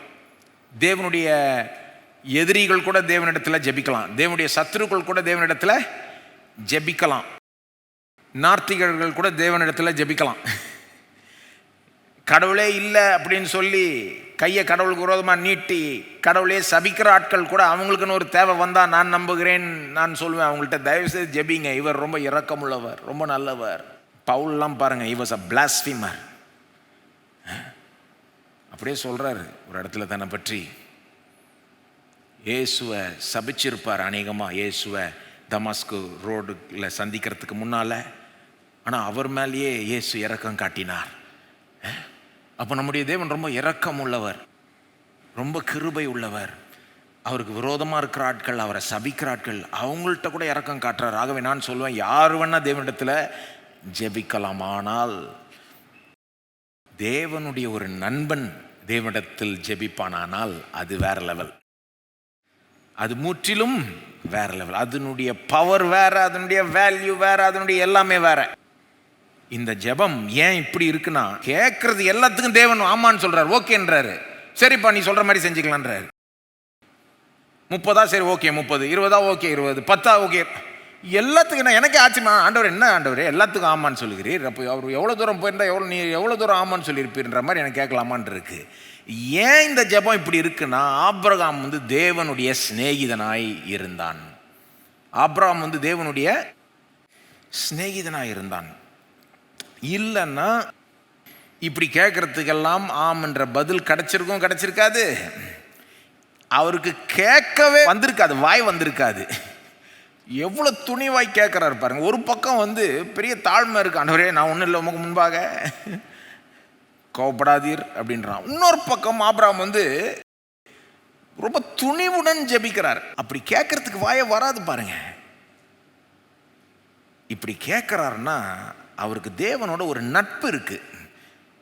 தேவனுடைய எதிரிகள் கூட தேவனிடத்தில் ஜெபிக்கலாம். தேவனுடைய சத்துருக்கள் கூட தேவனிடத்தில் ஜெபிக்கலாம். நார்த்திகர்கள் கூட தேவனிடத்தில் ஜெபிக்கலாம். கடவுளே இல்லை அப்படின்னு சொல்லி கையை கடவுளுக்கு விரோதமாக நீட்டி கடவுளே சபிக்கிற ஆட்கள் கூட அவங்களுக்குன்னு ஒரு தேவை வந்தால் நான் நம்புகிறேன், நான் சொல்லுவேன் அவங்கள்ட்ட தயவுசெய்து ஜெபிங்க, இவர் ரொம்ப இரக்கமுள்ளவர், ரொம்ப நல்லவர். பவுல்லாம் பாருங்கள், he was a blasphemer. அப்படியே சொல்கிறாரு ஒரு இடத்துல தன்னை பற்றி. இயேசுவை சபிச்சிருப்பார் அநேகமாக, இயேசுவை தமாஸ்கு ரோடுல சந்திக்கிறதுக்கு முன்னால். ஆனால் அவர் மேலேயே இயேசு இரக்கம் காட்டினார். அப்போ நம்முடைய தேவன் ரொம்ப இரக்கம் உள்ளவர், ரொம்ப கிருபை உள்ளவர். அவருக்கு விரோதமாக இருக்கிற ஆட்கள், அவரை சபிக்கிற ஆட்கள், அவங்கள்ட்ட கூட இரக்கம் காட்டுறார். ஆகவே நான் சொல்லுவேன், யார் வேணா தேவனிடத்தில் ஜெபிக்கலாம். ஆனால் தேவனுடைய ஒரு நண்பன் தேவனிடத்தில் ஜெபிப்பானால் அது வேற லெவல், அது முற்றிலும் வேற லெவல். அதனுடைய பவர் வேற, அதனுடைய வேல்யூ வேற, அதனுடைய எல்லாமே வேற. இந்த ஜெபம் ஏன் இப்படி இருக்குன்னா, கேட்கறது எல்லாத்துக்கும் தேவன் ஆமான்னு சொல்றாரு, ஓகேன்றாரு. சரிப்பா நீ சொல்ற மாதிரி செஞ்சுக்கலான்றாரு. 30 சரி ஓகே 30, 20 ஓகே 20, 10 ஓகே, எல்லாத்துக்கும். எனக்கே ஆச்சுமா, ஆண்டவர் என்ன ஆண்டவர் எல்லாத்துக்கும் ஆமான்னு சொல்லுகிறீர், அப்போ அவர் எவ்வளோ தூரம் போயிருந்தா நீ எவ்வளோ தூரம் ஆமான்னு சொல்லியிருப்பீர்ன்ற மாதிரி எனக்கு கேட்கலாமான் இருக்கு. ஏன் இந்த ஜெபம் இப்படி இருக்குன்னா, ஆபிரகாம் தேவனுடைய சிநேகிதனாய் இருந்தான். ஆபிரகாம் தேவனுடைய சிநேகிதனாய் இருந்தான். இல்லைன்னா இப்படி கேட்கறதுக்கெல்லாம் ஆம்ன்ற பதில் கிடைச்சிருக்காது. அவருக்கு கேட்கவே வந்திருக்காது, வாய் வந்திருக்காது. எவ்வளோ துணிவாய் கேட்குறாரு பாருங்க. ஒரு பக்கம் பெரிய தாழ்மை இருக்கு, ஆண்டவரே நான் ஒன்றும் இல்லை உமக்கு முன்பாக கோபப்படாதீர் அப்படின்றான். இன்னொரு பக்கம் ஆபிரகாம் ரொம்ப துணிவுடன் ஜெபிக்கிறார். அப்படி கேட்கறதுக்கு வாய வராது பாருங்க. இப்படி கேட்கிறாருன்னா அவருக்கு தேவனோட ஒரு நட்பு இருக்கு.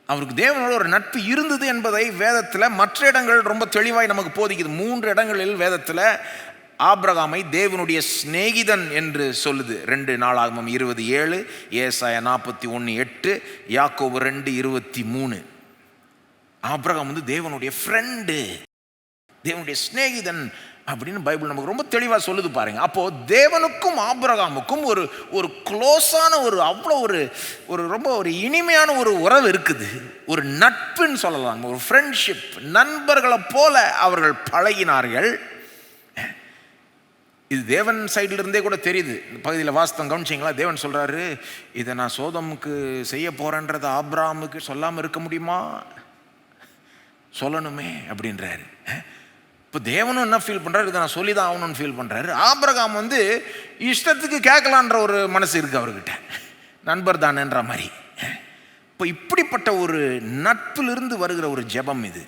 அவருக்கு தேவனோட ஒரு நட்பு இருந்தது என்பதை வேதத்தில் மற்ற இடங்கள் ரொம்ப தெளிவாய் நமக்கு போதிக்குது. 3 இடங்களில் வேதத்தில் ஆபிரகாமை தேவனுடைய சிநேகிதன் என்று சொல்லுது. 2 நாளாகமம் 20:7, ஏசாயா 41:8, யாக்கோபு 2:23. ஆபிரகாம் தேவனுடைய ஃப்ரெண்டு, தேவனுடைய சிநேகிதன் அப்படின்னு பைபிள் நமக்கு ரொம்ப தெளிவாக சொல்லுது பாருங்க. அப்போ தேவனுக்கும் ஆபிரகாமுக்கும் ஒரு க்ளோஸான அவ்வளோ ரொம்ப இனிமையான ஒரு உறவு இருக்குது. ஒரு நட்புன்னு சொல்லலாம், ஒரு ஃப்ரெண்ட்ஷிப். நண்பர்களை போல அவர்கள் பழகினார்கள். இது தேவன் சைடில் இருந்தே கூட தெரியுது. இந்த பகுதியில் வாஸ்தவம் கவனிச்சிங்களா? தேவன் சொல்றாரு, இதை நான் சோதமுக்கு செய்ய போறேன்றதை ஆபிரகாமுக்கு சொல்லாமல் இருக்க முடியுமா? சொல்லணுமே அப்படின்றாரு. இப்போ தேவனும் என்ன ஃபீல் பண்ணுறாரு, இதை நான் சொல்லி தான் ஆகணும்னு ஃபீல் பண்ணுறாரு. ஆபிரகாம் இஷ்டத்துக்கு கேட்கலான்ற ஒரு மனசு இருக்குது அவர்கிட்ட, நண்பர் தானேன்ற மாதிரி. இப்போ இப்படிப்பட்ட ஒரு நட்பிலிருந்து வருகிற ஒரு ஜெபம் இது.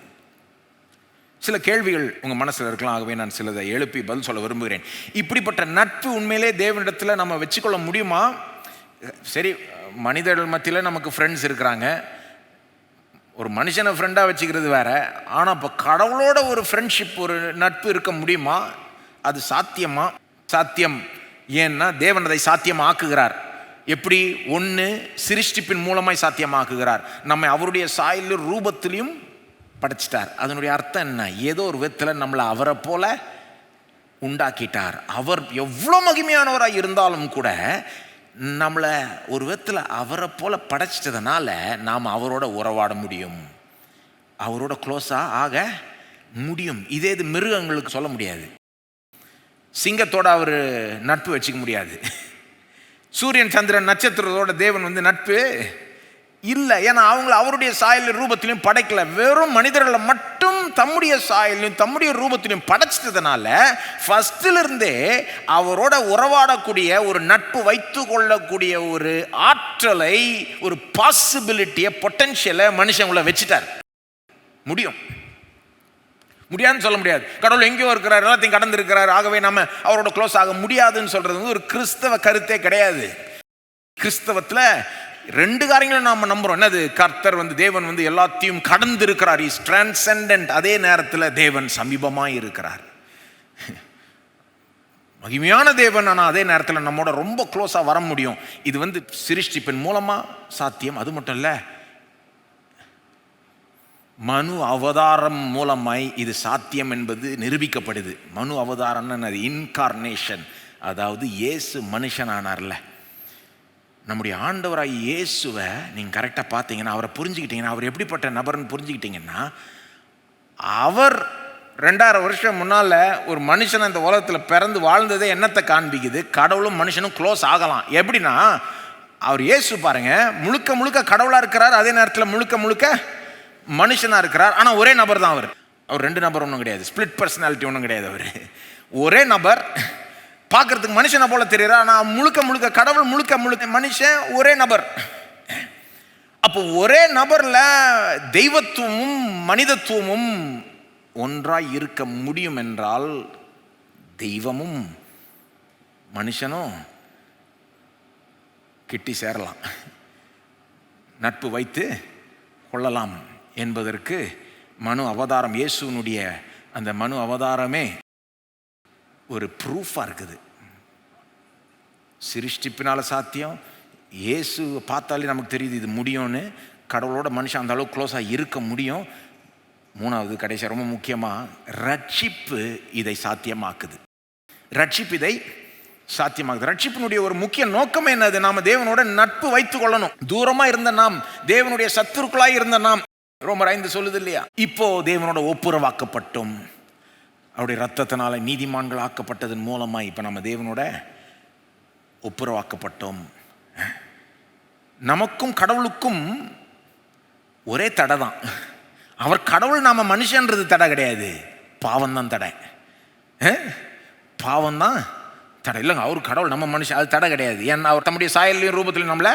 சில கேள்விகள் உங்கள் மனசில் இருக்கலாம், ஆகவே நான் சிலதை எழுப்பி பதில் சொல்ல விரும்புகிறேன். இப்படிப்பட்ட நட்பு உண்மையிலே தேவனிடத்தில் நம்ம வச்சுக்கொள்ள முடியுமா? சரி, மனிதர்கள் மத்தியில் நமக்கு ஃப்ரெண்ட்ஸ் இருக்கிறாங்க, ஒரு மனுஷனை ஃப்ரெண்டாக வச்சுக்கிறது வேற. ஆனால் இப்போ கடவுளோட ஒரு ஃப்ரெண்ட்ஷிப், ஒரு நட்பு இருக்க முடியுமா? அது சாத்தியமா? சாத்தியம். ஏன்னா தேவன் அதை சாத்தியமாக்குகிறார். எப்படி? 1, சிருஷ்டிப்பின் மூலமாய் சாத்தியமாக்குகிறார். நம்மை அவருடைய சாயலும் ரூபத்திலையும் படைச்சிட்டார். அதனுடைய அர்த்தம் என்ன? ஏதோ ஒரு விதத்தில் நம்மளை அவரை போல உண்டாக்கிட்டார். அவர் எவ்வளோ மகிமையானவராக இருந்தாலும் கூட நம்மளை ஒரு விதத்தில் அவரை போல படைச்சிட்டதுனால நாம் அவரோட உறவாட முடியும், அவரோட க்ளோஸாக ஆக முடியும். இதே இது மிருகங்களுக்கு சொல்ல முடியாது. சிங்கத்தோட அவர் நட்பு வச்சுக்க முடியாது. சூரியன் சந்திரன் நட்சத்திரத்தோட தேவன் நட்பு இல்லை. ஏன்னா அவங்கள அவருடைய சாயல் ரூபத்திலையும் படைக்கல, வெறும் மனிதர்களை மட்டும் தம்முடைய சாயலையும் தம்முடைய ரூபத்திலையும் படைச்சிட்டதுனால ஃபர்ஸ்ட்ல இருந்தே அவரோட உறவாடக்கூடிய ஒரு நட்பு வைத்து கொள்ளக்கூடிய ஒரு ஆற்றலை, ஒரு பாசிபிலிட்டியை, பொட்டன்ஷியலை மனுஷங்களை வச்சுட்டார். முடியாதுன்னு சொல்ல முடியாது. கடவுள் எங்கேயோ இருக்கிறார், எல்லாத்தையும் கடந்து இருக்கிறார், ஆகவே நம்ம அவரோட க்ளோஸ் ஆக முடியாதுன்னு சொல்றது ஒரு கிறிஸ்தவ கருத்தே கிடையாது. கிறிஸ்தவத்தில் 2 காரியங்களும் நாம் நம்புறோம். என்னது? கர்த்தர் தேவன் எல்லாத்தையும் கடந்து இருக்கிறார், இஸ் டிரான்செண்டன்ட். அதே நேரத்தில் தேவன் சமீபமாய் இருக்கிறார், மகிமையான தேவன். ஆனால் அதே நேரத்தில் நம்மோட ரொம்ப க்ளோஸாக வர முடியும். இது சிருஷ்டிப்பின் மூலமாக சாத்தியம். அது மட்டும் இல்லை, மனு அவதாரம் மூலமாய் இது சாத்தியம் என்பது நிரூபிக்கப்படுது. மனு அவதாரம்னு அது இன்கார்னேஷன், அதாவது இயேசு மனுஷனானார்ல. நம்முடைய ஆண்டவராய் இயேசுவை நீங்கள் கரெக்டாக பார்த்தீங்கன்னா, அவரை புரிஞ்சுக்கிட்டீங்கன்னா, அவர் எப்படிப்பட்ட நபர்னு புரிஞ்சுக்கிட்டீங்கன்னா, அவர் 2000 வருஷம் முன்னால் ஒரு மனுஷன் அந்த உலகத்தில் பிறந்து வாழ்ந்ததே என்னத்தை காண்பிக்குது? கடவுளும் மனுஷனும் க்ளோஸ் ஆகலாம். எப்படின்னா, அவர் இயேசு பாருங்க, முழுக்க முழுக்க கடவுளாக இருக்கிறார், அதே நேரத்தில் முழுக்க முழுக்க மனுஷனாக இருக்கிறார். ஆனால் ஒரே நபர் தான் அவர். 2 நபர் ஒன்றும் கிடையாது, ஸ்பிளிட் பர்சனாலிட்டி ஒன்றும் கிடையாது. அவர் ஒரே நபர், பார்க்கறதுக்கு மனுஷனை போல தெரியுறார், ஆனால் முழுக்க முழுக்க கடவுள், முழுக்க முழுக்க மனுஷன், ஒரே நபர். அப்போ ஒரே நபர்ல தெய்வத்துவமும் மனிதத்துவமும் ஒன்றாய் இருக்க முடியும் என்றால், தெய்வமும் மனுஷனும் கிட்டி சேரலாம், நட்பு வைத்து கொள்ளலாம் என்பதற்கு மனு அவதாரம், இயேசுனுடைய அந்த மனு அவதாரமே ஒரு ப்ரூஃபாக இருக்குது. சிருஷ்டிப்பினால சாத்தியம். இயேசு பார்த்தாலே நமக்கு தெரியுது இது முடியும்னு. கடவுளோட மனுஷன் அந்த அளவுக்கு க்ளோஸாக இருக்க முடியும். 3வது கடைசியாக ரொம்ப முக்கியமாக, ரட்சிப்பு இதை சாத்தியமாக்குது. ரட்சிப்பு இதை சாத்தியமாகுது. ரட்சிப்பினுடைய ஒரு முக்கிய நோக்கம் என்னது? நாம தேவனோட நட்பு வைத்துக் கொள்ளணும். தூரமா இருந்த நாம், தேவனுடைய சத்துருக்களாய் இருந்த நாம், ரோமர் 5 சொல்லுது இல்லையா, இப்போ தேவனோட ஒப்புரவாக்கப்பட்டோம், அவருடைய ரத்தத்தினால நீதிமான்கள் ஆக்கப்பட்டதன் மூலமா இப்ப நம்ம தேவனோட ஒப்புரவாக்கப்பட்டோம். நமக்கும் கடவுளுக்கும் ஒரே தடை தான். அவர் கடவுள், நாம மனுஷன்றது தடை கிடையாது, பாவம்தான் தடை. பாவம்தான் தடை. இல்லைங்க, அவர் கடவுள், நம்ம மனுஷன், அது தடை கிடையாது. ஏன்னா அவர் தம்முடைய சாயலையும் ரூபத்திலையும் நம்மளை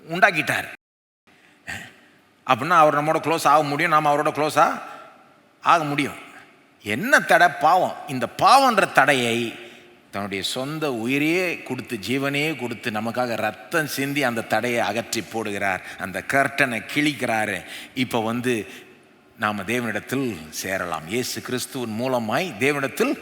உண்டாக்கிட்டார். அப்படின்னா அவர் நம்மளோட க்ளோஸ் ஆக முடியும், நாம் அவரோட க்ளோஸாக ஆக முடியும். என்ன தடை? பாவம். இந்த பாவன்ற தடையை தன்னுடைய சொந்த உயிரையே கொடுத்து, ஜீவனையே கொடுத்து நமக்காக ரத்தம் சிந்தி அந்த தடையை அகற்றி போடுகிறார், அந்த கர்ட்டனை கிழிக்கிறாரு. இப்போ நாம் தேவனிடத்தில் சேரலாம். இயேசு கிறிஸ்துவின் மூலமாய் தேவனிடத்தில்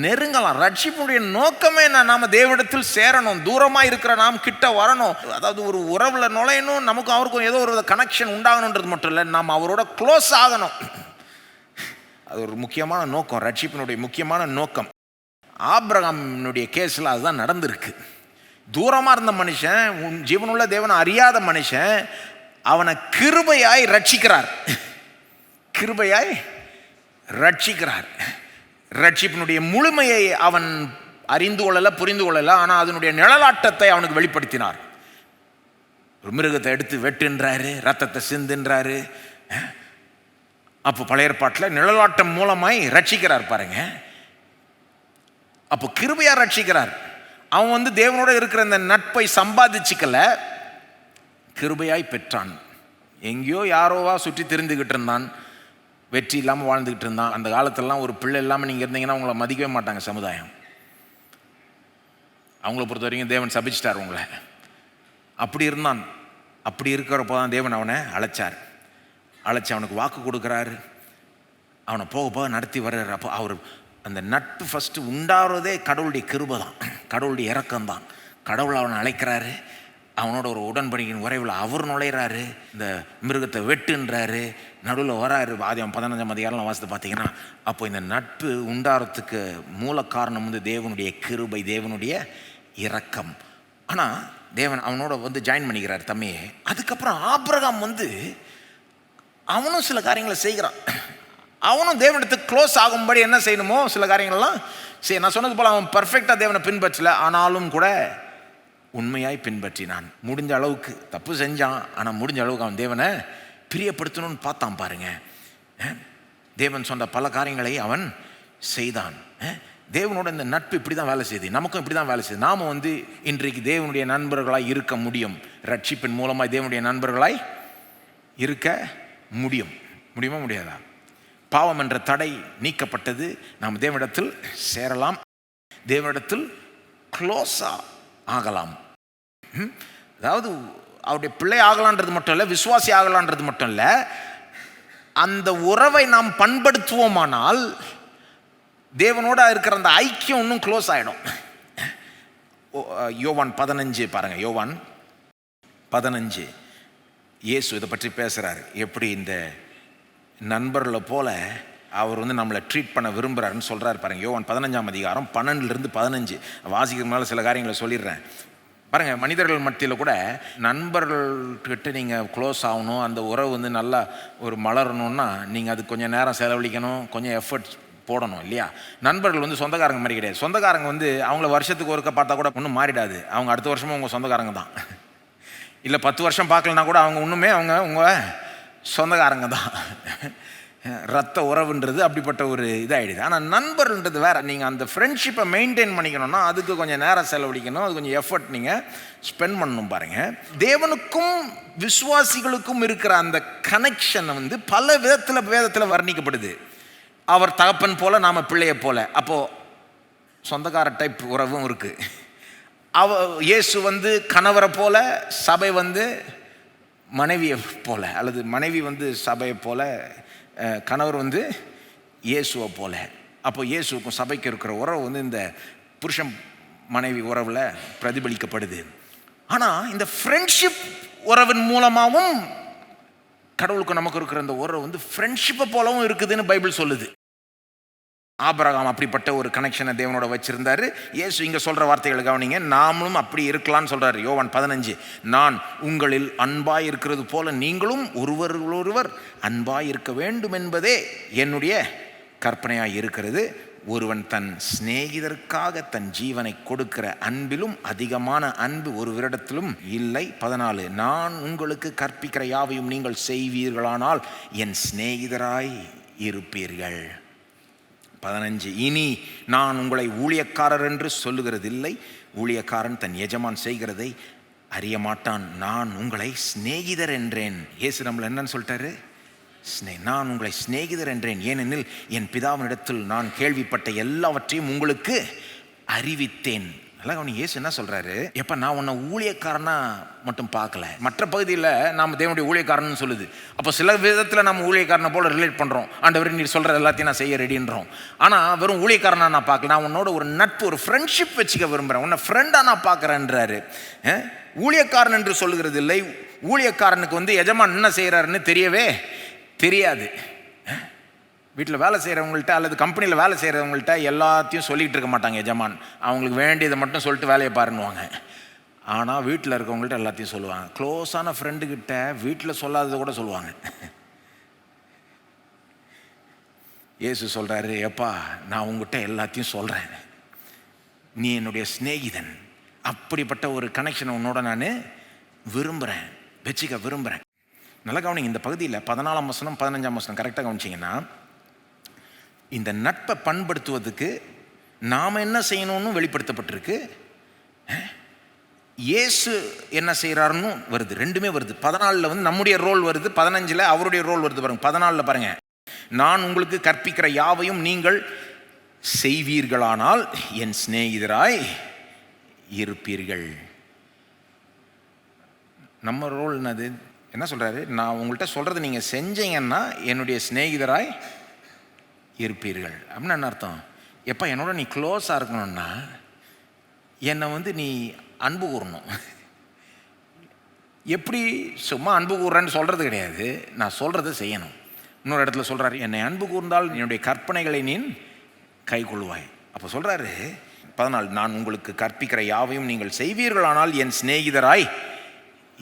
நெருங்கலாம். ரட்சிப்புடைய நோக்கமே நாம் தேவனிடத்தில் சேரணும், தூரமாக இருக்கிற நாம் கிட்ட வரணும். அதாவது ஒரு உறவில் நுழையணும், நமக்கும் அவருக்கும் ஏதோ ஒரு கனெக்ஷன் உண்டாகணுன்றது மட்டும் இல்லை, நாம் அவரோட க்ளோஸ் ஆகணும். அது ஒரு முக்கியமான நோக்கம், ரட்சிப்பினுடைய முக்கியமான நோக்கம். ஆபிரகாமினுடைய கேஸில் அதுதான் நடந்திருக்கு. தூரமாக இருந்த மனுஷன், ஜீவனுள்ள தேவனை அறியாத மனுஷன், அவனை கிருபையாய் ரட்சிக்கிறார். கிருபையாய் ரட்சிக்கிறார். ரட்சிப்பினுடைய முழுமையை அவன் அறிந்து கொள்ளல, புரிந்து கொள்ளல. ஆனால் அதனுடைய நிழலாட்டத்தை அவனுக்கு வெளிப்படுத்தினார். ஒரு மிருகத்தை எடுத்து வெட்டுன்றாரு, ரத்தத்தை சிந்துன்றாரு. அப்போ பழைய ஏற்பாட்டில் நிழலாட்டம் மூலமாய் ரட்சிக்கிறார் பாருங்க. அப்போ கிருபையா ரட்சிக்கிறார். அவன் தேவனோட இருக்கிற இந்த நட்பை சம்பாதிச்சுக்கல, கிருபையாய் பெற்றான். எங்கேயோ யாரோவா சுற்றி தெரிந்துக்கிட்டு இருந்தான், வெற்றி இல்லாமல் வாழ்ந்துக்கிட்டு இருந்தான். அந்த காலத்திலலாம் ஒரு பிள்ளை இல்லாமல் நீங்கள் இருந்தீங்கன்னா உங்களை மதிக்கவே மாட்டாங்க சமுதாயம். அவங்கள பொறுத்த வரைக்கும் தேவன் சபிச்சிட்டார் உங்களை. அப்படி இருந்தான். அப்படி இருக்கிறப்போ தான் தேவன் அவனை அழைச்சி அவனுக்கு வாக்கு கொடுக்குறாரு. அவனை போக போக நடத்தி வர்றாரு. அப்போ அவர் அந்த நட்பு ஃபஸ்ட்டு உண்டாகிறதே கடவுளுடைய கிருபை தான், கடவுளுடைய இரக்கம்தான். கடவுள் அவனை அழைக்கிறாரு, அவனோட ஒரு உடன்படிக்கையின் உறவில் அவர் நுழைகிறாரு. இந்த மிருகத்தை வெட்டுன்றாரு, நடுவில் வராரு. ஆதியாகமம் 15ஆம் அதிகாரம் வாசித்து பார்த்தீங்கன்னா, அப்போ இந்த நட்பு உண்டாகிறதுக்கு மூல காரணம் தேவனுடைய கிருபை, தேவனுடைய இரக்கம். ஆனால் தேவன் அவனோட வந்து ஜாயின் பண்ணிக்கிறார் தம்மையே. அதுக்கப்புறம் ஆபிரகாம் வந்து அவனும் சில காரியங்களை செய்கிறான். அவனும் தேவனிடத்துக்கு க்ளோஸ் ஆகும்படி என்ன செய்யணுமோ சில காரியங்கள்லாம் சரி, நான் சொன்னது போல் அவன் பர்ஃபெக்டாக தேவனை பின்பற்றல, ஆனாலும் கூட உண்மையாய் பின்பற்றினான். முடிஞ்ச அளவுக்கு தப்பு செஞ்சான், ஆனால் முடிஞ்ச அளவுக்கு அவன் தேவனை பிரியப்படுத்தணும்னு பார்த்தான் பாருங்க. தேவன் சொன்ன பல காரியங்களை அவன் செய்தான். தேவனோட இந்த நட்பு இப்படி தான் வேலை செய்யுது, நமக்கும் இப்படி தான் வேலை செய்யுது. நாம் வந்து இன்றைக்கு தேவனுடைய நண்பர்களாய் இருக்க முடியும். ரட்சிப்பின் மூலமாக தேவனுடைய நண்பர்களாய் இருக்க முடியுமா முடியாதா? பாவம் என்ற தடை நீக்கப்பட்டது, நாம் தேவனிடத்தில் சேரலாம், தேவனிடத்தில் க்ளோஸாக ஆகலாம். அதாவது அவருடைய பிள்ளை ஆகலான்றது மட்டும் இல்லை, விசுவாசி ஆகலான்றது மட்டும் இல்லை, அந்த உறவை நாம் பண்படுத்துவோமானால் தேவனோட இருக்கிற அந்த ஐக்கியம் இன்னும் க்ளோஸ் ஆகிடும். யோவான் 15 பாருங்க, யோவான் 15 இயேசு இதை பற்றி பேசுகிறார். எப்படி இந்த நண்பர்களை போல அவர் வந்து நம்மளை ட்ரீட் பண்ண விரும்புகிறாருன்னு சொல்கிறார் பாருங்க. யோவான் 15ஆம் அதிகாரம் 12-15 வாசிக்கிறதுனால சில காரியங்களை சொல்லிடுறேன் பாருங்கள். மனிதர்கள் மத்தியில் கூட நண்பர்கள்கிட்ட நீங்கள் க்ளோஸ் ஆகணும், அந்த உறவு வந்து நல்லா ஒரு மலரணும்னா நீங்கள் அதுக்கு கொஞ்சம் நேரம் செலவழிக்கணும், கொஞ்சம் எஃபர்ட் போடணும் இல்லையா? நண்பர்கள் வந்து சொந்தக்காரங்க மாதிரி கிடையாது. சொந்தக்காரங்க வந்து அவங்கள வருஷத்துக்கு ஒருக்க பார்த்தா கூட ஒன்றும் மாறிடாது, அவங்க அடுத்த வருஷமும் உங்கள் சொந்தக்காரங்க தான். இல்லை 10 வருஷம் பார்க்கலனா கூட அவங்க இன்னுமே அவங்க உங்கள் சொந்தக்காரங்க தான். ரத்த உறவுன்றது அப்படிப்பட்ட ஒரு இதாகிடுது. ஆனால் நண்பர்ன்றது வேறு. நீங்கள் அந்த ஃப்ரெண்ட்ஷிப்பை மெயின்டைன் பண்ணிக்கணும்னா அதுக்கு கொஞ்சம் நேரம் செலவழிக்கணும், அது கொஞ்சம் எஃபர்ட் நீங்கள் ஸ்பெண்ட் பண்ணணும் பாருங்கள். தேவனுக்கும் விசுவாசிகளுக்கும் இருக்கிற அந்த கனெக்ஷன் வந்து பல விதத்தில் வேதத்தில் வர்ணிக்கப்படுது. அவர் தகப்பன் போல, நாம் பிள்ளையை போல. அப்போது சொந்தக்கார டைப் உறவும் இருக்குது. இயேசு வந்து கணவரை போல, சபை வந்து மனைவியை போல, அல்லது மனைவி வந்து சபையை போல, கணவர் வந்து இயேசுவை போல. அப்போ இயேசுக்கும் சபைக்கு இருக்கிற உறவு வந்து இந்த புருஷன் மனைவி உறவில் பிரதிபலிக்கப்படுது. ஆனால் இந்த ஃப்ரெண்ட்ஷிப் உறவின் மூலமாகவும் கடவுளுக்கு நமக்கு இருக்கிற அந்த உறவு வந்து ஃப்ரெண்ட்ஷிப்பை போலவும் இருக்குதுன்னு பைபிள் சொல்லுது. ஆபிரகாம் அப்படிப்பட்ட ஒரு கனெக்ஷனை தேவனோட வச்சிருந்தாரு. இயேசு இங்கே சொல்கிற வார்த்தைகளை கவனிங்க, நாமளும் அப்படி இருக்கலாம்னு சொல்கிறார். யோவான் 15, நான் உங்களில் அன்பாய் இருக்கிறது போல நீங்களும் ஒருவர் அன்பாய் இருக்க வேண்டும் என்பதே என்னுடைய கற்பனையாக இருக்கிறது. ஒருவன் தன் சிநேகிதருக்காக தன் ஜீவனை கொடுக்கிற அன்பிலும் அதிகமான அன்பு ஒருவரிடத்திலும் இல்லை. 14, நான் உங்களுக்கு கற்பிக்கிற யாவையும் நீங்கள் செய்வீர்களானால் என் சிநேகிதராய் இருப்பீர்கள். 15, இனி நான் உங்களை ஊழியக்காரர் என்று சொல்லுகிறதில்லை, ஊழியக்காரன் தன் எஜமான் செய்கிறதை அறிய மாட்டான். நான் உங்களை சிநேகிதர் என்றேன். இயேசு நம்மளை என்னன்னு சொல்லிட்டாரு? நான் உங்களை சிநேகிதர் என்றேன், ஏனெனில் என் பிதாவினிடத்தில் நான் கேள்விப்பட்ட எல்லாவற்றையும் உங்களுக்கு அறிவித்தேன். நல்லா கவனிங்க, இயேசு என்ன சொல்கிறாரு? எப்போ நான் உன்னை ஊழியக்காரனா மட்டும் பார்க்கல, மற்ற பகுதியில் நாம் தேவனுடைய ஊழியக்காரன்னு சொல்லுது. அப்போ சில விதத்தில் நம்ம ஊழியக்காரனை போல் ரிலேட் பண்ணுறோம். ஆண்டவர் நீ சொல்கிற எல்லாத்தையும் நான் செய்ய ரெடின்றோம். ஆனால் வெறும் ஊழியக்காரனா நான் பார்க்கல, நான் உன்னோட ஒரு நட்பு, ஒரு ஃப்ரெண்ட்ஷிப் வச்சுக்க விரும்புகிறேன், உன்னை ஃப்ரெண்டாக நான் பார்க்குறேன்றாரு. ஊழியக்காரன் என்று சொல்லுகிறது இல்லை. ஊழியக்காரனுக்கு வந்து எஜமான் என்ன செய்கிறாருன்னு தெரியவே தெரியாது. வீட்டில் வேலை செய்கிறவங்கள்ட்ட அல்லது கம்பெனியில் வேலை செய்கிறவங்கள்ட்ட எல்லாத்தையும் சொல்லிகிட்டு இருக்க மாட்டாங்க எஜமான். அவங்களுக்கு வேண்டியதை மட்டும் சொல்லிட்டு வேலையை பாருன்னுவாங்க. ஆனால் வீட்டில் இருக்கவங்கள்ட்ட எல்லாத்தையும் சொல்லுவாங்க. க்ளோஸான ஃப்ரெண்டுக்கிட்ட வீட்டில் சொல்லாததை கூட சொல்லுவாங்க. இயேசு சொல்கிறாரு, எப்பா நான் உங்ககிட்ட எல்லாத்தையும் சொல்கிறேன், நீ என்னுடைய சிநேகிதன். அப்படிப்பட்ட ஒரு கனெக்ஷனை உன்னோட நான் விரும்புகிறேன், வச்சுக்க விரும்புகிறேன். நல்லா கவனிங்க, இந்த பகுதியில் 14ஆம் வசனம் 15ஆம் வசனம் கரெக்டாக கவனிச்சிங்கன்னா, இந்த நட்பை பண்படுத்துவதுக்கு நாம் என்ன செய்யணும்னு வெளிப்படுத்தப்பட்டிருக்கு. இயேசு என்ன செய்கிறாருன்னு வருது, ரெண்டுமே வருது. 14 வந்து நம்முடைய ரோல் வருது, 15 அவருடைய ரோல் வருது பாருங்க. 14 பாருங்க, நான் உங்களுக்கு கற்பிக்கிற யாவையும் நீங்கள் செய்வீர்களானால் என் சிநேகிதராய் இருப்பீர்கள். நம்ம ரோல் என்னது? என்ன சொல்கிறாரு? நான் உங்கள்கிட்ட சொல்கிறது நீங்கள் செஞ்சீங்கன்னா என்னுடைய சிநேகிதராய் இருப்பீர்கள். அப்படின்னு என்ன அர்த்தம்? எப்போ என்னோட நீ க்ளோஸாக இருக்கணும்னா என்னை வந்து நீ அன்பு கூறணும். எப்படி சும்மா அன்பு கூறுறேன்னு சொல்கிறது கிடையாது, நான் சொல்கிறத செய்யணும். இன்னொரு இடத்துல சொல்கிறாரு, என்னை அன்பு கூர்ந்தால் என்னுடைய கற்பனைகளை நீ கை கொள்வாய். அப்போ சொல்கிறாரு, 14, நான் உங்களுக்கு கற்பிக்கிற யாவையும் நீங்கள் செய்வீர்களானால் என் சிநேகிதராய்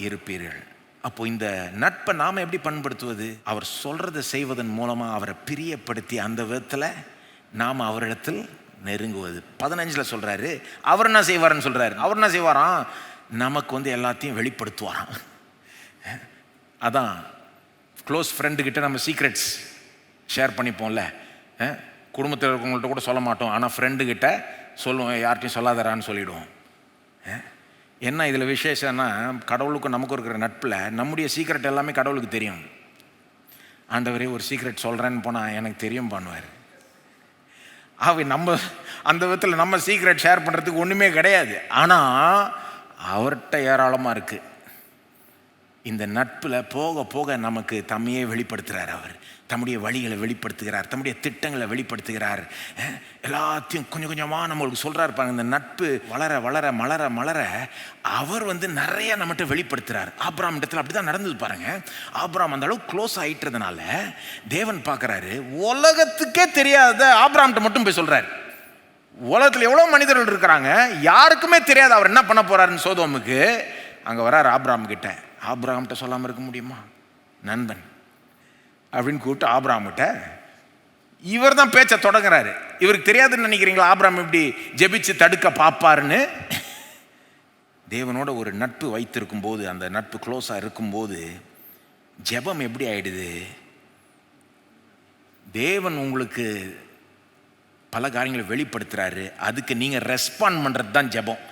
இருப்பீர்கள். அப்போ இந்த நட்பை நாம் எப்படி பண்படுத்துவது? அவர் சொல்றதை செய்வதன் மூலமாக அவரை பிரியப்படுத்தி அந்த விதத்தில் நாம் அவரிடத்தில் நெருங்குவது. 15 சொல்றாரு, அவர் என்ன செய்வார்னு சொல்றாரு. அவர் என்ன செய்வாராம்? நமக்கு எல்லாத்தையும் வெளிப்படுத்துவாராம். அதான் க்ளோஸ் ஃப்ரெண்டுக்கிட்ட நம்ம சீக்ரெட்ஸ் ஷேர் பண்ணிப்போம்ல. குடும்பத்தில் இருக்கவங்கள்ட்ட கூட சொல்ல மாட்டோம், ஆனால் ஃப்ரெண்டுக்கிட்ட சொல்லுவோம், யார்கிட்டையும் சொல்லாதரான்னு சொல்லிவிடுவோம். என்ன இதில் விசேஷம்னா, கடவுளுக்கும் நமக்கும் இருக்கிற நட்பில் நம்முடைய சீக்ரெட் எல்லாமே கடவுளுக்கு தெரியும். ஆண்டவரே ஒரு சீக்ரெட் சொல்கிறேன்னு போனால் எனக்கு தெரியும் பண்ணுவார். நம்ம அந்த விதத்தில் நம்ம சீக்ரெட் ஷேர் பண்ணுறதுக்கு ஒன்றுமே கிடையாது, ஆனால் அவர்கிட்ட ஏராளமாக இருக்குது. இந்த நட்பில் போக போக நமக்கு தம்மையே வெளிப்படுத்துகிறார். அவர் தம்முடைய வழிகளை வெளிப்படுத்துகிறார், தம்முடைய திட்டங்களை வெளிப்படுத்துகிறார். எல்லாத்தையும் கொஞ்சம் கொஞ்சமாக நம்மளுக்கு சொல்கிறார் பாருங்க. இந்த நட்பு வளர வளர மலர மலர அவர் நிறைய நம்மகிட்ட வெளிப்படுத்துகிறார். ஆபிரகாம் இடத்துல அப்படி தான் நடந்தது பாருங்க. ஆபிரகாம் அந்த அளவுக்கு க்ளோஸ் ஆகிட்டதுனால தேவன் பார்க்குறாரு, உலகத்துக்கே தெரியாத ஆபிரகாம்கிட்ட மட்டும் போய் சொல்கிறார். உலகத்தில் எவ்வளோ மனிதர்கள் இருக்கிறாங்க, யாருக்குமே தெரியாது அவர் என்ன பண்ண போகிறாருன்னு. சோதோமுக்கு அங்கே வரார் ஆபிரகாம் கிட்ட. ஆபிரகாம்கிட்ட சொல்லாமல் இருக்க முடியுமா? நண்பன் அப்படின்னு கூப்பிட்டு ஆபிரகாம்கிட்ட இவர் தான் பேச்சை தொடங்குறாரு. இவருக்கு தெரியாதுன்னு நினைக்கிறீங்களா ஆபிரகாம் இப்படி ஜெபிச்சு தடுக்க பார்ப்பாருன்னு? தேவனோட ஒரு நட்பு வைத்திருக்கும் போது, அந்த நட்பு க்ளோஸாக இருக்கும்போது ஜெபம் எப்படி ஆயிடுது? தேவன் உங்களுக்கு பல காரியங்களை வெளிப்படுத்துகிறாரு, அதுக்கு நீங்கள் ரெஸ்பாண்ட் பண்ணுறது தான் ஜெபம்.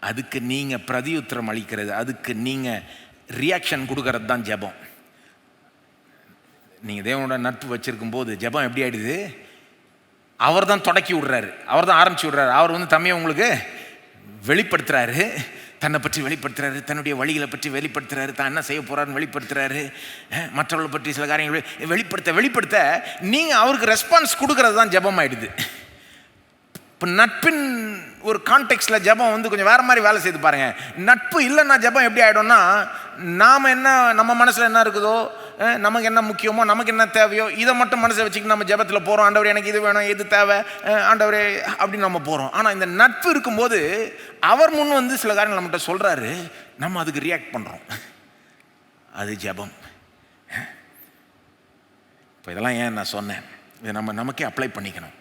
அதுக்கு நீங்கள் பிரதியுத்தரம் அளிக்கிறது, அதுக்கு நீங்கள் ரியாக்ஷன் கொடுக்கறது தான் ஜெபம். நீங்கள் தேவனோட நட்பு வச்சிருக்கும் போது ஜெபம் எப்படி ஆயிடுது? அவர் தான் தொடக்கி விடுறாரு, அவர் தான் ஆரம்பிச்சு விடுறாரு. அவர் தம்மையை உங்களுக்கு வெளிப்படுத்துறாரு, தன்னை பற்றி வெளிப்படுத்துறாரு, தன்னுடைய வழிகளை பற்றி வெளிப்படுத்துறாரு, தான் என்ன செய்ய போறாருன்னு வெளிப்படுத்துறாரு, மற்றவர்களை பற்றி சில காரியங்களை வெளிப்படுத்த நீங்கள் அவருக்கு ரெஸ்பான்ஸ் கொடுக்கறது தான் ஜெபம் ஆயிடுது. இப்போ நட்பின் ஒரு கான்டெக்ஸ்டில் ஜெபம் கொஞ்சம் வேறு மாதிரி வேலை செய்து பாருங்கள். நட்பு இல்லைன்னா ஜெபம் எப்படி ஆகிடும்னா, நாம் என்ன நம்ம மனசில் என்ன இருக்குதோ, நமக்கு என்ன முக்கியமோ, நமக்கு என்ன தேவையோ இதை மட்டும் மனசை வச்சுக்கிட்டு நம்ம ஜெபத்தில் போகிறோம். ஆண்டவரே எனக்கு இது வேணும், இது தேவை, ஆண்டவரே அப்படின்னு நம்ம போகிறோம். ஆனால் இந்த நட்பு இருக்கும்போது அவர் முன் சில காரியங்கள் நம்மகிட்ட சொல்கிறாரு, நம்ம அதுக்கு ரியாக்ட் பண்ணுறோம். அது ஜெபம். இப்போ இதெல்லாம் ஏன் நான் சொன்னேன், இதை நமக்கே அப்ளை பண்ணிக்கணும்.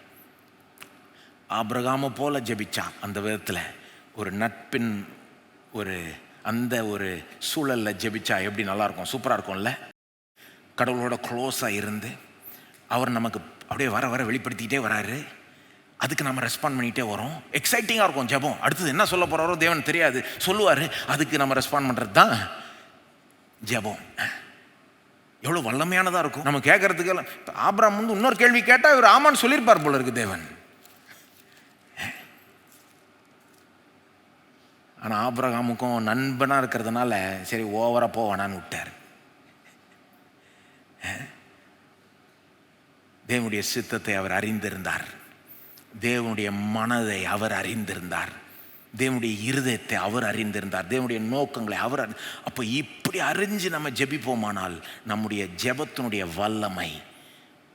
ஆபிரகாமை போல ஜெபிச்சான். அந்த விதத்தில் ஒரு நட்பின் அந்த ஒரு சூழலில் ஜெபிச்சா எப்படி நல்லாயிருக்கும், சூப்பராக இருக்கும்ல. கடவுளோட க்ளோஸாக இருந்து அவர் நமக்கு அப்படியே வர வர வெளிப்படுத்திக்கிட்டே வராரு. அதுக்கு நம்ம ரெஸ்பாண்ட் பண்ணிகிட்டே வரோம். எக்ஸைட்டிங்காக இருக்கும் ஜெபம். அடுத்தது என்ன சொல்ல போகிறாரோ தேவன் தெரியாது, சொல்லுவார். அதுக்கு நம்ம ரெஸ்பாண்ட் பண்ணுறது தான் ஜெபம். எவ்வளோ வல்லமையானதாக இருக்கும். நம்ம கேட்கறதுக்கெல்லாம் ஆபிரகாம் இன்னொரு கேள்வி கேட்டால் இவர் ஆமான்னு சொல்லியிருப்பார் போல இருக்கு தேவன். ஆனால் ஆபிரகாமுக்கும் நண்பனாக இருக்கிறதுனால சரி ஓவராக போவானான்னு விட்டார். தேவனுடைய சித்தத்தை அவர் அறிந்திருந்தார், தேவனுடைய மனதை அவர் அறிந்திருந்தார், தேவனுடைய இருதயத்தை அவர் அறிந்திருந்தார், தேவனுடைய நோக்கங்களை அவர் அப்போ இப்படி அறிஞ்சு நம்ம ஜெபிப்போமானால் நம்முடைய ஜெபத்தினுடைய வல்லமை,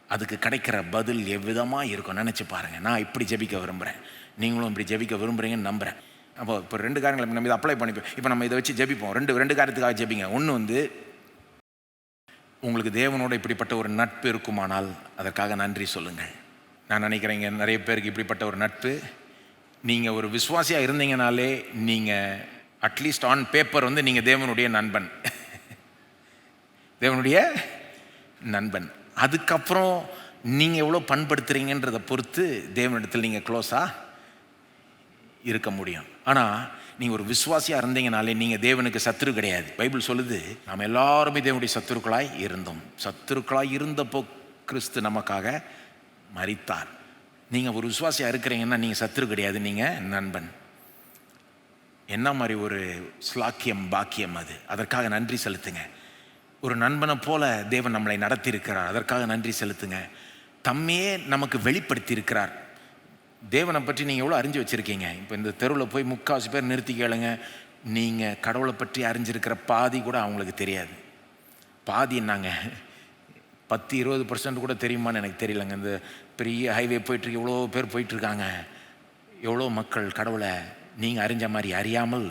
அதுக்கு கிடைக்கிற பதில் எவ்விதமாக இருக்கும் நினச்சி பாருங்கள். நான் இப்படி ஜெபிக்க விரும்புகிறேன், நீங்களும் இப்படி ஜெபிக்க விரும்புகிறீங்கன்னு நம்புகிறேன். அப்போ இப்போ 2 காரியங்களை நம்ம இதை அப்ளை பண்ணிப்போம். இப்போ நம்ம இதை வச்சு ஜெபிப்போம். ரெண்டு காரியத்துக்காக ஜெபிங்க. ஒன்று உங்களுக்கு தேவனோட இப்படிப்பட்ட ஒரு நட்பு இருக்குமானால் அதற்காக நன்றி சொல்லுங்கள். நான் நினைக்கிறேங்க நிறைய பேருக்கு இப்படிப்பட்ட ஒரு நட்பு, நீங்கள் ஒரு விசுவாசியாக இருந்தீங்கனாலே நீங்கள் அட்லீஸ்ட் ஆன் பேப்பர் நீங்கள் தேவனுடைய நண்பன். தேவனுடைய நண்பன். அதுக்கப்புறம் நீங்கள் எவ்வளோ பண்படுத்துறீங்கன்றதை பொறுத்து தேவனிடத்தில் நீங்கள் க்ளோஸாக இருக்க முடியும். ஆனால் நீங்கள் ஒரு விசுவாசியாக இருந்தீங்கனாலே நீங்கள் தேவனுக்கு சத்துரு கிடையாது. பைபிள் சொல்லுது, நாம் எல்லாருமே தேவனுடைய சத்துருக்களாய் இருந்தோம். சத்துருக்களாய் இருந்தப்போ கிறிஸ்து நமக்காக மரித்தார். நீங்கள் ஒரு விசுவாசியாக இருக்கிறீங்கன்னா நீங்கள் சத்துரு கிடையாது, நீங்கள் நண்பன். என்ன மாதிரி ஒரு ஸ்லாக்கியம், பாக்கியம் அது. அதற்காக நன்றி செலுத்துங்க. ஒரு நண்பனை போல தேவன் நம்மளை நடத்தி இருக்கிறார், அதற்காக நன்றி செலுத்துங்க. தம்மையே நமக்கு வெளிப்படுத்தி இருக்கிறார். தேவனை பற்றி நீங்கள் எவ்வளோ அறிஞ்சு வச்சுருக்கீங்க. இப்போ இந்த தெருவில் போய் 3/4 பேர் நிறுத்தி கேளுங்க, நீங்கள் கடவுளை பற்றி அறிஞ்சிருக்கிற பாதி கூட அவங்களுக்கு தெரியாது. பாதி என்னாங்க, 10-20% கூட தெரியுமான்னு எனக்கு தெரியலங்க. இந்த பெரிய ஹைவே போயிட்டுருக்கு, எவ்வளோ பேர் போயிட்டுருக்காங்க, எவ்வளோ மக்கள் கடவுளை நீங்கள் அறிஞ்ச மாதிரி அறியாமல்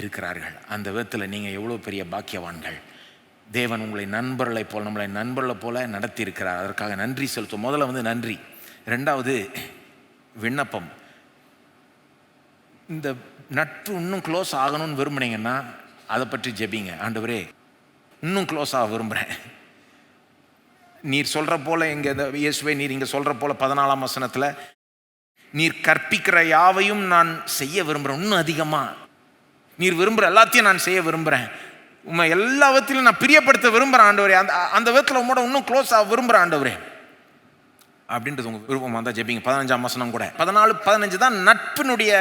இருக்கிறார்கள். அந்த விதத்தில் நீங்கள் எவ்வளோ பெரிய பாக்கியவான்கள். தேவன் உங்களை நண்பர்களை போல், நம்மளை நண்பர்களை போல நடத்தி இருக்கிறார். அதற்காக நன்றி செலுத்தும். முதல்ல நன்றி. ரெண்டாவது விண்ணப்பம். இந்த நட்பு இன்னும் க்ளோஸ் ஆகணும்னு விரும்புனீங்கன்னா அதை பற்றி ஜெபிங்க. ஆண்டவரே, இன்னும் க்ளோஸ் ஆக விரும்புகிறேன். நீர் சொல்கிற போல் இயேசுவே நீர் இங்கே சொல்கிற போல் 14ஆம் வசனத்தில் நீர் கற்பிக்கிற யாவையும் நான் செய்ய விரும்புகிறேன். இன்னும் அதிகமாக நீர் விரும்புகிற எல்லாத்தையும் நான் செய்ய விரும்புகிறேன். உண்மை எல்லா விதத்திலும் நான் பிரியப்படுத்த விரும்புகிறேன் ஆண்டவரே. அந்த விதத்தில் உங்களோட இன்னும் க்ளோஸ் ஆக விரும்புகிறேன் ஆண்டவரே அப்படின்றது உங்கள் விருப்பமாக தான் ஜெபிங்க. 15ஆம் வசனம் கூட 14-15 தான் நட்பினுடைய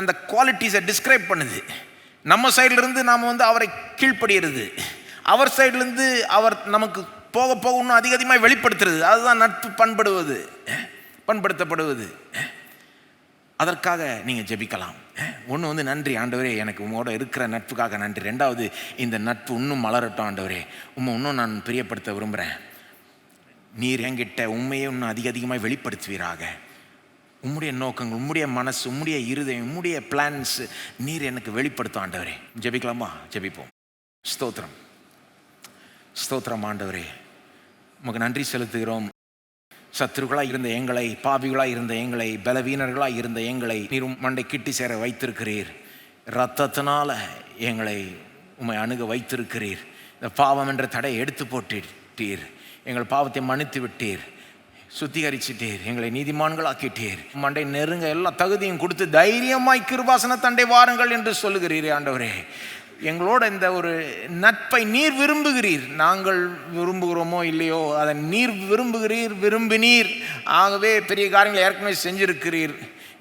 அந்த குவாலிட்டிஸை டிஸ்கிரைப் பண்ணுது. நம்ம சைட்லேருந்து நாம் அவரை கீழ்ப்படுகிறது, அவர் சைட்லேருந்து அவர் நமக்கு போக போக இன்னும் அதிகமாக வெளிப்படுத்துறது. அதுதான் நட்பு பண்படுத்தப்படுவது. அதற்காக நீங்கள் ஜெபிக்கலாம். ஒன்று நன்றி ஆண்டவரே, எனக்கு உங்களோட இருக்கிற நட்புக்காக நன்றி. ரெண்டாவது, இந்த நட்பு இன்னும் மலரட்டும் ஆண்டவரே, இன்னும் நான் பிரியப்படுத்த விரும்புகிறேன். நீர் என்கிட்ட உண்மையை இன்னும் அதிகமாக வெளிப்படுத்துவீராக. உம்முடைய நோக்கங்கள், உம்முடைய மனசு, உம்முடைய இருதயம், உம்முடைய பிளான்ஸ் நீர் எனக்கு வெளிப்படுத்தும் ஆண்டவரே. ஜெபிக்கலாமா? ஜெபிப்போம். ஸ்தோத்திரம் ஆண்டவரே, உமக்கு நன்றி செலுத்துகிறோம். சத்துருக்களாக இருந்த எங்களை, பாவிகளாக இருந்த எங்களை, பலவீனர்களாக இருந்த எங்களை நீர் மண்டை கிட்டி சேர வைத்திருக்கிறீர். இரத்தத்தினால எங்களை உம்மை அணுக வைத்திருக்கிறீர். இந்த பாவம் என்ற தடையை எடுத்து போட்டுட்டீர். எங்கள் பாவத்தை மன்னித்து விட்டீர், சுத்திகரிச்சிட்டீர், எங்களை நீதிமான்களாக்கிட்டீர். மண்டை நெருங்க எல்லா தகுதியும் கொடுத்து தைரியமாய் கிருபாசன தண்டை வாருங்கள் என்று சொல்லுகிறீரே ஆண்டவரே. எங்களோட இந்த ஒரு நட்பை நீர் விரும்புகிறீர். நாங்கள் விரும்புகிறோமோ இல்லையோ, அதை நீர் விரும்பினீர். ஆகவே பெரிய காரியங்களை ஏற்கனவே செஞ்சிருக்கிறீர்.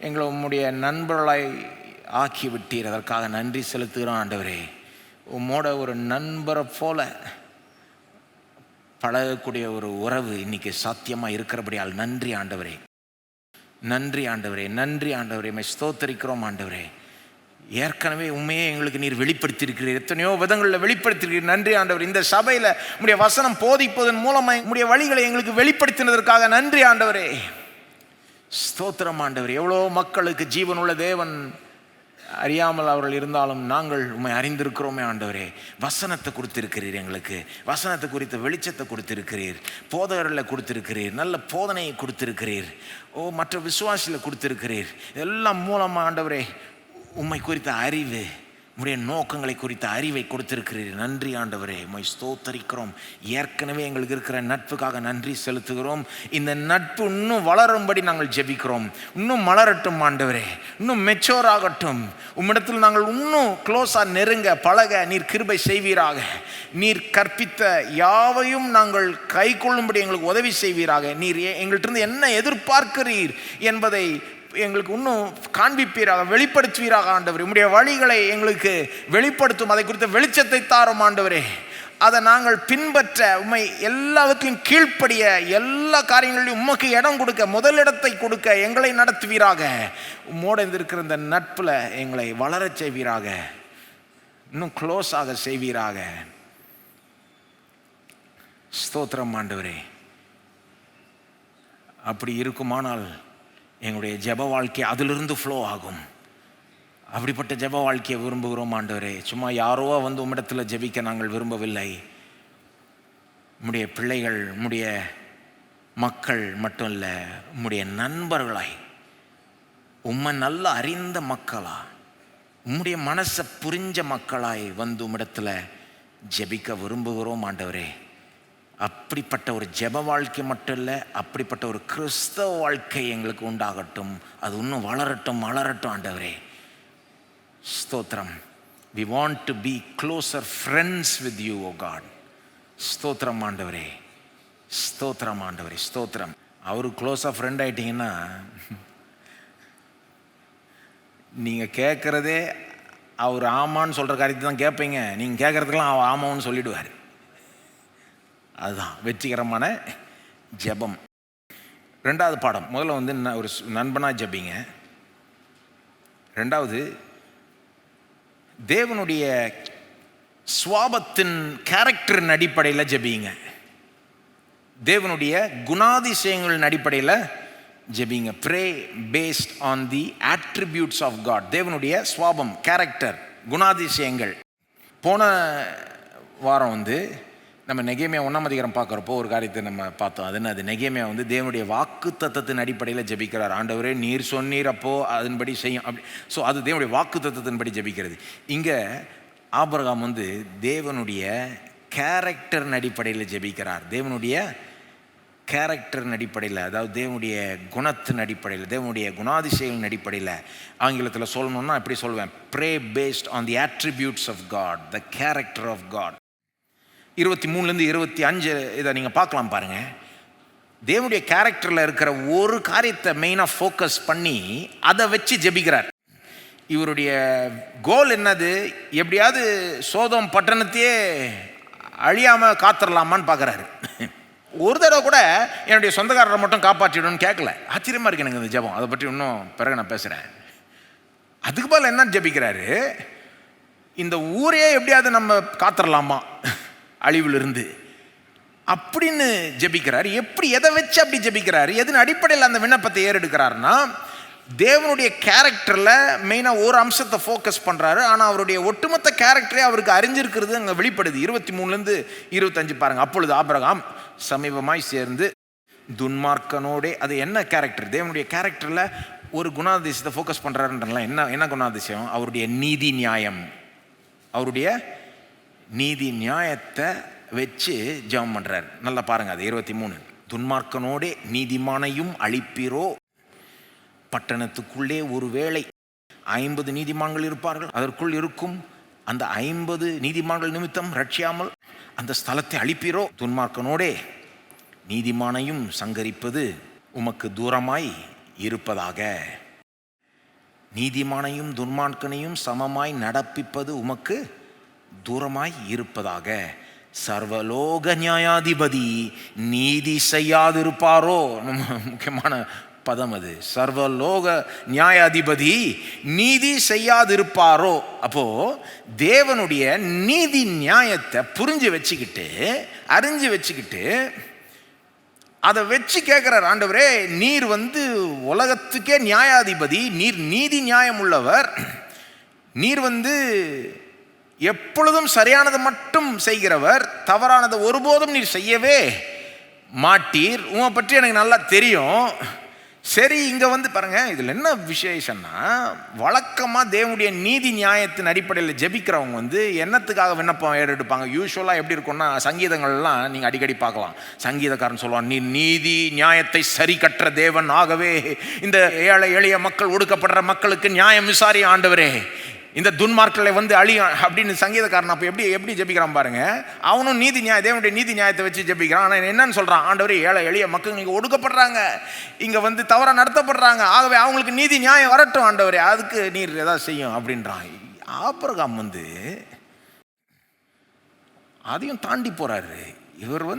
எங்களை உம்முடைய நண்பர்களாய் ஆக்கி விட்டீர். அதற்காக நன்றி செலுத்துகிறோம் ஆண்டவரே. உம்மோட ஒரு நண்பரை போல பழகக்கூடிய ஒரு உறவு இன்னைக்கு சாத்தியமாக இருக்கிறபடியால் நன்றி ஆண்டவரே. நன்றி ஆண்டவரே, நன்றி ஆண்டவரே. ஸ்தோத்தரிக்கிறோம் ஆண்டவரே. ஏற்கனவே உண்மையே எங்களுக்கு நீர் வெளிப்படுத்தியிருக்கிறீர், எத்தனையோ விதங்களில் வெளிப்படுத்தியிருக்கிறீர். நன்றி ஆண்டவர். இந்த சபையில் உம்முடைய வசனம் போதிப்பதன் மூலமாக உம்முடைய வழிகளை எங்களுக்கு வெளிப்படுத்தினதற்காக நன்றி ஆண்டவரே. ஸ்தோத்திரம் ஆண்டவர். எவ்வளோ மக்களுக்கு ஜீவனுள்ள தேவன் அறியாமல் அவர்கள் இருந்தாலும் நாங்கள் உண்மை அறிந்திருக்கிறோமே ஆண்டவரே. வசனத்தை கொடுத்திருக்கிறீர், எங்களுக்கு வசனத்தை குறித்த வெளிச்சத்தை கொடுத்திருக்கிறீர், போதகர்களை கொடுத்திருக்கிறீர், நல்ல போதனையை கொடுத்திருக்கிறீர், மற்ற விசுவாசியில் கொடுத்திருக்கிறீர். எல்லாம் மூலமாக ஆண்டவரே உம்மை குறித்த அறிவு, உம்முடைய நோக்கங்களை குறித்த அறிவை கொடுத்திருக்கிறீர். நன்றி ஆண்டவரே, உம்மை ஸ்தோத்தரிக்கிறோம். ஏற்கனவே எங்களுக்கு இருக்கிற நட்புக்காக நன்றி செலுத்துகிறோம். இந்த நட்பு இன்னும் வளரும்படி நாங்கள் ஜெபிக்கிறோம். இன்னும் மலரட்டும் ஆண்டவரே, இன்னும் மெச்சோர் ஆகட்டும். உம்மிடத்தில் நாங்கள் இன்னும் க்ளோஸாக நெருங்க பழக நீர் கிருபை செய்வீராக. நீர் கற்பித்த யாவையும் நாங்கள் கை கொள்ளும்படி எங்களுக்கு உதவி செய்வீராக. நீர் எங்கள்கிட்ட என்ன எதிர்பார்க்கிறீர் என்பதை எங்களுக்கு இன்னும் காண்பிப்பீராக, வெளிப்படுத்துவீராக ஆண்டவரே. உம்முடைய வழிகளை எங்களுக்கு வெளிப்படுத்தும், அதை குறித்த வெளிச்சத்தை தாரும் ஆண்டவரே. அதை நாங்கள் பின்பற்ற, உம்மை எல்லாவற்றையும் கீழ்ப்படிய, எல்லா காரியங்களையும் உமக்கு இடம் கொடுக்க, முதலிடத்தை கொடுக்க எங்களை நடத்துவீராக. உம்மோடு இருக்கிற இந்த நட்பில் எங்களை வளரச் செய்வீராக, இன்னும் க்ளோஸ் ஆக செய்வீராக. ஸ்தோத்திரம் ஆண்டவரே. அப்படி இருக்குமானால் எங்களுடைய ஜெப வாழ்க்கை அதிலிருந்து ஃப்ளோ ஆகும். அப்படிப்பட்ட ஜெப வாழ்க்கையை விரும்புகிறோம் ஆண்டவரே. சும்மா யாரோ உம்மிடத்தில் ஜெபிக்க நாங்கள் விரும்பவில்லை. உம்முடைய பிள்ளைகள், உம்முடைய மக்கள் மட்டும் இல்லை, உம்முடைய நண்பர்களாய், உம்மை நல்லா அறிந்த மக்களா, உம்முடைய மனசை புரிஞ்ச மக்களாய் உம்மிடத்தில் ஜெபிக்க விரும்புகிறோம் ஆண்டவரே. அப்படிப்பட்ட ஒரு ஜெப வாழ்க்கை மட்டும் இல்லை, அப்படிப்பட்ட ஒரு கிறிஸ்தவ வாழ்க்கை எங்களுக்கு உண்டாகட்டும். அது இன்னும் வளரட்டும் ஆண்டவரே. ஸ்தோத்திரம். We want to be closer friends with you, O God. ஸ்தோத்திரம் ஆண்டவரே, ஸ்தோத்திரம் ஆண்டவரே, ஸ்தோத்திரம். அவரு க்ளோஸாக ஃப்ரெண்ட் ஆகிட்டீங்கன்னா நீங்கள் கேட்குறதே அவர் ஆமான்னு சொல்கிற காரியத்தை தான் கேட்பீங்க. நீங்கள் கேட்குறதுக்கெல்லாம் அவர் ஆமான்னு சொல்லிவிடுவார். அதுதான் வெற்றிகரமான ஜெபம். ரெண்டாவது பாடம். முதல்ல ஒரு நண்பனாக ஜெபிங்க. ரெண்டாவது, தேவனுடைய சுவாபத்தின் கேரக்டரின் அடிப்படையில் ஜெபிங்க. தேவனுடைய குணாதிசயங்களின் அடிப்படையில் ஜெபிங்க. Pray based on the attributes of God. தேவனுடைய சுவாபம், கேரக்டர், குணாதிசயங்கள். போன வாரம் நம்ம நெகேமியா 1ஆம் அதிகாரம் பார்க்குறப்போ ஒரு காரியத்தை நம்ம பார்த்தோம். அது நெகேமியா தேவனுடைய வாக்கு தத்தத்தின் அடிப்படையில் ஜெபிக்கிறார். ஆண்டவரே நீர் சொன்னீர் அப்போ அதன்படி செய்யும் அப்படி. ஸோ அது தேவனுடைய வாக்கு தத்தத்தின்படி ஜெபிக்கிறது. இங்கே ஆபிரகாம் தேவனுடைய கேரக்டரின் அடிப்படையில் ஜெபிக்கிறார். தேவனுடைய கேரக்டரின் அடிப்படையில், அதாவது தேவனுடைய குணத்தின் அடிப்படையில், தேவனுடைய குணாதிசயங்களின் அடிப்படையில். ஆங்கிலத்தில் சொல்லணும்னா எப்படி சொல்லுவேன்? Pray based on the attributes of God, the character of God. 23லேருந்து 25 இதை நீங்கள் பார்க்கலாம் பாருங்கள். தேவனுடைய கேரக்டரில் இருக்கிற ஒரு காரியத்தை மெயினாக ஃபோக்கஸ் பண்ணி அதை வச்சு ஜெபிக்கிறார். இவருடைய கோல் என்னது? எப்படியாவது சோதோம் பட்டணத்தையே அழியாமல் காத்துடலாமான்னு பார்க்குறாரு. ஒரு தடவை கூட என்னுடைய சொந்தக்காரரை மட்டும் காப்பாற்றிடணும்னு கேட்கல. ஆச்சரியமாக இருக்கு எனக்கு இந்த ஜெபம். அதை பற்றி இன்னும் பிறகு நான் பேசுகிறேன். அதுக்கு பதில் என்ன ஜெபிக்கிறாரு? இந்த ஊரையே எப்படியாவது நம்ம காத்துடலாமா அழிவிலிருந்து அப்படின்னு ஜெபிக்கிறார். எப்படி, எதை வச்சு அப்படி ஜெபிக்கிறாரு? எதன் அடிப்படையில் அந்த விண்ணப்பத்தை ஏறெடுக்கிறாருன்னா, தேவனுடைய கேரக்டரில் மெயினாக ஒரு அம்சத்தை ஃபோக்கஸ் பண்ணுறாரு. ஆனால் அவருடைய ஒட்டுமொத்த கேரக்டரே அவருக்கு அறிஞ்சிருக்கிறது அங்கே வெளிப்படுது. 23லேருந்து 25 பாருங்கள். அப்பொழுது ஆபிரகாம் சமீபமாய் சேர்ந்து துன்மார்க்கனோடே, அது என்ன கேரக்டர்? தேவனுடைய கேரக்டரில் ஒரு குணாதிசயத்தை ஃபோக்கஸ் பண்ணுறாருன்றலாம். என்ன குணாதிசயம்? அவருடைய நீதி நியாயம். அவருடைய நீதி நியாயத்தை வச்சு ஜெபம் பண்ணுறார். நல்லா பாருங்கள். அது 23. துன்மார்க்கனோடே நீதிமானையும் அழிப்பீரோ, பட்டணத்துக்குள்ளே ஒருவேளை 50 நீதிமான்கள் இருப்பார்கள், அதற்குள் இருக்கும் அந்த 50 நீதிமான்கள் நிமித்தம் ரட்சியாமல் அந்த ஸ்தலத்தை அழிப்பீரோ. துன்மார்க்கனோடே நீதிமானையும் சங்கரிப்பது உமக்கு தூரமாய் இருப்பதாக. நீதிமானையும் துன்மார்க்கனையும் சமமாய் நடப்பிப்பது உமக்கு தூரமாய் இருப்பதாக. சர்வலோக நியாயாதிபதி நீதி செய்யாதிருப்பாரோ. முக்கியமான பதம் அது. சர்வலோக நியாயாதிபதி நீதி செய்யாதிருப்பாரோ. அப்போ தேவனுடைய நீதி நியாயத்தை புரிஞ்சு வச்சுக்கிட்டு, அறிஞ்சு வச்சுக்கிட்டு, அதை வச்சு கேட்குறார், ஆண்டவரே நீர் உலகத்துக்கே நியாயாதிபதி, நீர் நீதி நியாயம் உள்ளவர், நீர் எப்பொழுதும் சரியானதை மட்டும் செய்கிறவர், தவறானதை ஒருபோதும் நீர் செய்யவே மாட்டீர், உங்களை பற்றி எனக்கு நல்லா தெரியும். சரி, இங்கே பாருங்க, இதில் என்ன விசேஷம்னா, வழக்கமாக தேவனுடைய நீதி நியாயத்தின் அடிப்படையில் ஜெபிக்கிறவங்க என்னத்துக்காக விண்ணப்பம் ஏறெடுப்பாங்க? யூஸ்வலாக எப்படி இருக்கும்னா, சங்கீதங்கள்லாம் நீங்கள் அடிக்கடி பார்க்கலாம். சங்கீதக்காரன் சொல்லுவான், நீ நீதி நியாயத்தை சரி கட்டுற தேவன், ஆகவே இந்த ஏழை எளிய மக்கள், ஒடுக்கப்படுற மக்களுக்கு நியாயம் விசாரி ஆண்டவரே, இந்த துன்மார்க்களை அழியும் அப்படின்னு சங்கீதக்காரன் அப்போ எப்படி ஜெபிக்கிறான் பாருங்க. அவனும் தேவனுடைய நீதி நியாயத்தை வச்சு ஜெபிக்கிறான். ஆனால் என்னன்னு சொல்கிறான்? ஆண்டவரே ஏழை எளிய மக்கள் இங்கே ஒடுக்கப்படுறாங்க, இங்கே தவறாக நடத்தப்படுறாங்க, ஆகவே அவங்களுக்கு நீதி நியாயம் வரட்டும் ஆண்டவரே, அதுக்கு நீர் ஏதாவது செய்யும் அப்படின்றான். ஆபிரகாம் அதையும் தாண்டி போகிறாரு. இவர்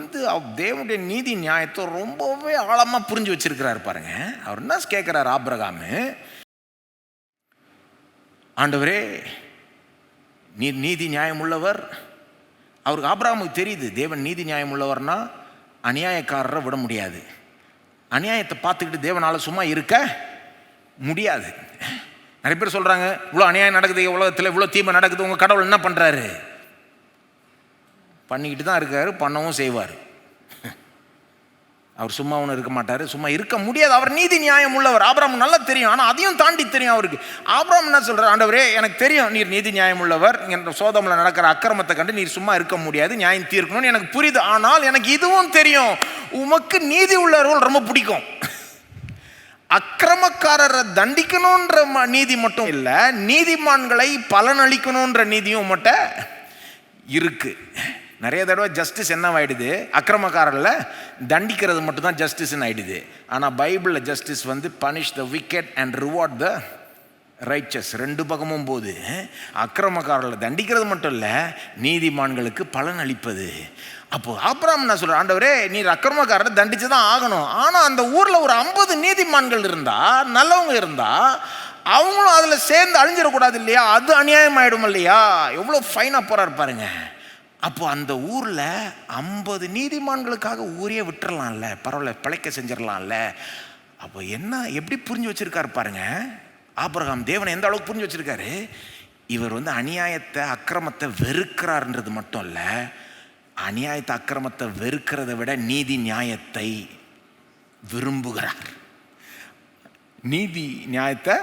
தேவனுடைய நீதி நியாயத்தை ரொம்பவே ஆழமாக புரிஞ்சு வச்சிருக்கிறாரு பாருங்க. அவர் என்ன கேட்குறாரு ஆபிரகாம்? ஆண்டவரே நீர் நீதி நியாயம் உள்ளவர். அவருக்கு ஆபிரகாமுக்கு தெரியுது, தேவன் நீதி நியாயம் உள்ளவர்னா அநியாயக்காரரை விட முடியாது. அநியாயத்தை பார்த்துக்கிட்டு தேவனால் சும்மா இருக்க முடியாது. நிறைய பேர் சொல்கிறாங்க, இவ்வளோ அநியாயம் நடக்குது உலகத்தில், இவ்வளோ தீமை நடக்குது, உங்கள் கடவுள் என்ன பண்ணுறாரு? பண்ணிக்கிட்டு தான் இருக்காரு, பண்ணவும் செய்வார். அவர் சும்மா ஒன்று இருக்க மாட்டார், சும்மா இருக்க முடியாது. அவர் நீதி நியாயம் உள்ளவர். ஆபிரகாம் நல்லா தெரியும், ஆனால் அதையும் தாண்டி தெரியும் அவருக்கு. ஆபிரகாம் என்ன சொல்கிறார்? ஆண்டவரே எனக்கு தெரியும் நீர் நீதி நியாயம் உள்ளவர், என்ற சோதமில் நடக்கிற அக்கிரமத்தை கண்டு நீர் சும்மா இருக்க முடியாது, நியாயம் தீர்க்கணும்னு எனக்கு புரியுது. ஆனால் எனக்கு இதுவும் தெரியும், உமக்கு நீதி உள்ளவர்கள் ரொம்ப பிடிக்கும். அக்கிரமக்காரரை தண்டிக்கணுன்ற நீதி மட்டும் இல்லை, நீதிமான்களை பலனளிக்கணுன்ற நீதியும் மட்டும் இருக்கு. நிறைய தடவை ஜஸ்டிஸ் என்ன ஆகிடுது? அக்கிரமக்காரர்ல தண்டிக்கிறது மட்டும் தான் ஜஸ்டிஸ்ன்னு ஆகிடுது. ஆனால் பைபிளில் justice punish the wicket and reward the riches. ரெண்டு பக்கமும் போது அக்கிரமக்காரர்களை தண்டிக்கிறது மட்டும் இல்லை, நீதிமான்களுக்கு பலன் அளிப்பது. அப்போது ஆபிரகாம் என்ன சொல்கிறார்? ஆண்டவரே நீர் அக்கிரமக்காரரை தண்டித்து தான் ஆகணும். ஆனால் அந்த ஊரில் ஒரு 50 நீதிமான்கள் இருந்தால், நல்லவங்க இருந்தால், அவங்களும் அதில் சேர்ந்து அழிஞ்சிடக்கூடாது இல்லையா? அது அநியாயம் ஆகிடும் இல்லையா? எவ்வளோ ஃபைனாக போகிறார் பாருங்க. அப்போ அந்த ஊரில் 50 நீதிமான்களுக்காக ஊரே விட்டுறலாம்ல, பரவாயில்ல, பிழைக்க செஞ்சிடலாம்ல. அப்போ என்ன எப்படி புரிஞ்சு வச்சிருக்காரு பாருங்க ஆபிரகாம். தேவனை எந்த அளவுக்கு புரிஞ்சு வச்சிருக்காரு. இவர் அநியாயத்தை அக்கிரமத்தை வெறுக்கிறார்ன்றது மட்டும் இல்லை, அநியாயத்தை அக்கிரமத்தை வெறுக்கிறத விட நீதி நியாயத்தை விரும்புகிறார். நீதி நியாயத்தை,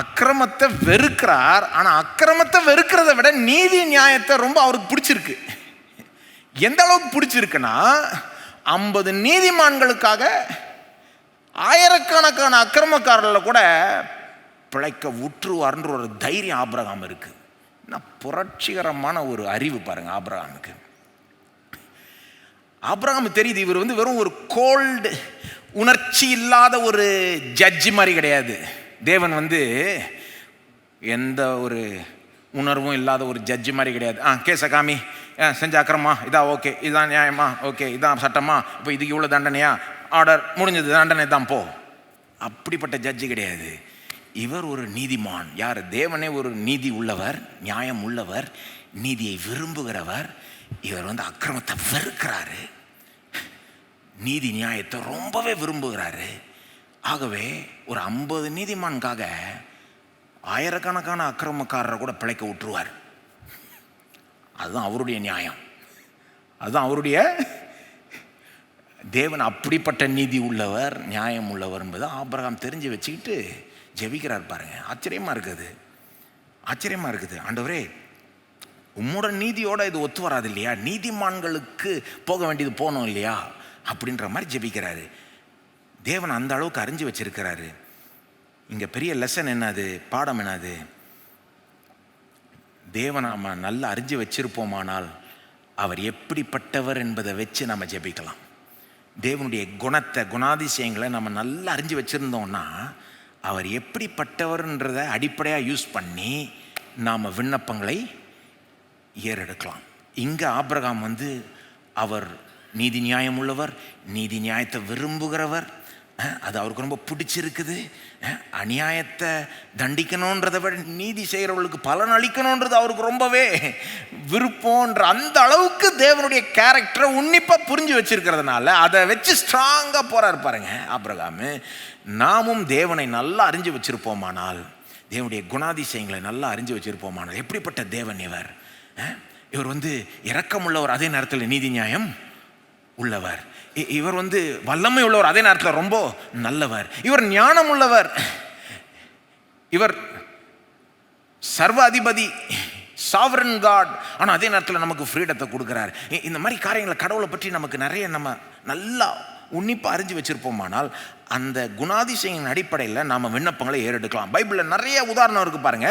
அக்கிரமத்தை வெறுக்கிறார். ஆனா அக்கிரமத்தை வெறுக்கிறத விட நீதி நியாயத்தை ரொம்ப அவருக்கு பிடிச்சிருக்கு. எந்த அளவுக்கு பிடிச்சிருக்குன்னா 50 நீதிமான்களுக்காக ஆயிரக்கணக்கான அக்கிரமக்காரர்களை கூட பிழைக்க உற்றுவார்ன்ற ஒரு தைரியம் ஆபிரகாம் இருக்கு. புரட்சிகரமான ஒரு அறிவு பாருங்க ஆபிரகாமுக்கு. ஆபிரகாமுக்கு தெரியுது இவர் வெறும் ஒரு கோல்டு உணர்ச்சி இல்லாத ஒரு ஜட்ஜி மாதிரி கிடையாது. தேவன் எந்த ஒரு உணர்வும் இல்லாத ஒரு ஜட்ஜி மாதிரி கிடையாது. கேஸை காமி, செஞ்ச அக்கிரமா, இதா ஓகே, இதான் நியாயமா, ஓகே இதான் சட்டமா, இப்போ இதுக்கு இவ்வளோ தண்டனையா, ஆர்டர் முடிஞ்சது, தண்டனை தான் போ. அப்படிப்பட்ட ஜட்ஜி கிடையாது. இவர் ஒரு நீதிமான். யார்? தேவனே ஒரு நீதி உள்ளவர், நியாயம் உள்ளவர், நீதியை விரும்புகிறவர். இவர் அக்கிரமத்தை வெறுக்கிறாரு, நீதி நியாயத்தை ரொம்பவே விரும்புகிறாரு. ஆகவே ஒரு 50 நீதிமான்காக ஆயிரக்கணக்கான அக்கிரமக்காரரை கூட பிழைக்க விட்டுருவார். அதுதான் அவருடைய நியாயம், அதுதான் அவருடைய தேவன். அப்படிப்பட்ட நீதி உள்ளவர், நியாயம் உள்ளவர் என்பது ஆபிரகாம் தெரிஞ்சு வச்சுக்கிட்டு ஜெபிக்கிறார் பாருங்க. ஆச்சரியமா இருக்குது, ஆச்சரியமா இருக்குது. ஆண்டவரே, உம்மோட நீதியோட இது ஒத்து வராது இல்லையா, நீதிமான்களுக்கு போக வேண்டியது போனோம் இல்லையா அப்படின்ற மாதிரி ஜெபிக்கிறாரு. தேவன் அந்த அளவுக்கு அறிஞ்சு வச்சிருக்கிறாரு. இங்க பெரிய லெசன் என்னது, பாடம் என்னது? தேவன் நம்ம நல்லா அறிஞ்சு வச்சிருப்போமானால் அவர் எப்படிப்பட்டவர் என்பதை வச்சு நம்ம ஜெபிக்கலாம். தேவனுடைய குணத்தை, குணாதிசயங்களை நம்ம நல்லா அறிஞ்சு வச்சிருந்தோம்னா அவர் எப்படிப்பட்டவர்ன்றதை அடிப்படையாக யூஸ் பண்ணி நாம் விண்ணப்பங்களை ஏறெடுக்கலாம். இங்கே ஆபிரகாம் அவர் நீதி நியாயம் உள்ளவர், நீதி நியாயத்தை விரும்புகிறவர். அது அவருக்கு ரொம்ப பிடிச்சிருக்குது. அநியாயத்தை தண்டிக்கணுன்றதை விட நீதி செய்கிறவர்களுக்கு பலன் அளிக்கணுன்றது அவருக்கு ரொம்பவே விருப்பம்ன்ற அந்த அளவுக்கு தேவனுடைய கேரக்டரை உன்னிப்பாக புரிஞ்சு வச்சிருக்கிறதுனால அதை வச்சு ஸ்ட்ராங்காக போறாரு பாருங்க ஆபிரகாம். நாமும் தேவனை நல்லா அறிஞ்சு வச்சிருப்போமானால், தேவனுடைய குணாதிசயங்களை நல்லா அறிஞ்சு வச்சிருப்போமானால், எப்படிப்பட்ட தேவன் இவர். இவர் இரக்கமுள்ளவர், அதே நேரத்தில் நீதி நியாயம் உள்ளவர். இவர் வல்லமை உள்ளவர், அதே நேரத்தில் ரொம்ப நல்லவர். இவர் ஞானம் உள்ளவர், இவர் சர்வ அதிபதி, சாவரன் காட், ஆனால் அதே நேரத்தில் நமக்கு ஃப்ரீடத்தை கொடுக்குறார். இந்த மாதிரி காரியங்களை, கடவுளை பற்றி நமக்கு நிறைய நம்ம நல்லா உன்னிப்பாக அறிஞ்சு வச்சிருப்போமானால் அந்த குணாதிசயங்களின் அடிப்படையில் நாம் விண்ணப்பங்களை ஏறெடுக்கலாம். பைபிளில் நிறைய உதாரணம் இருக்குது பாருங்க.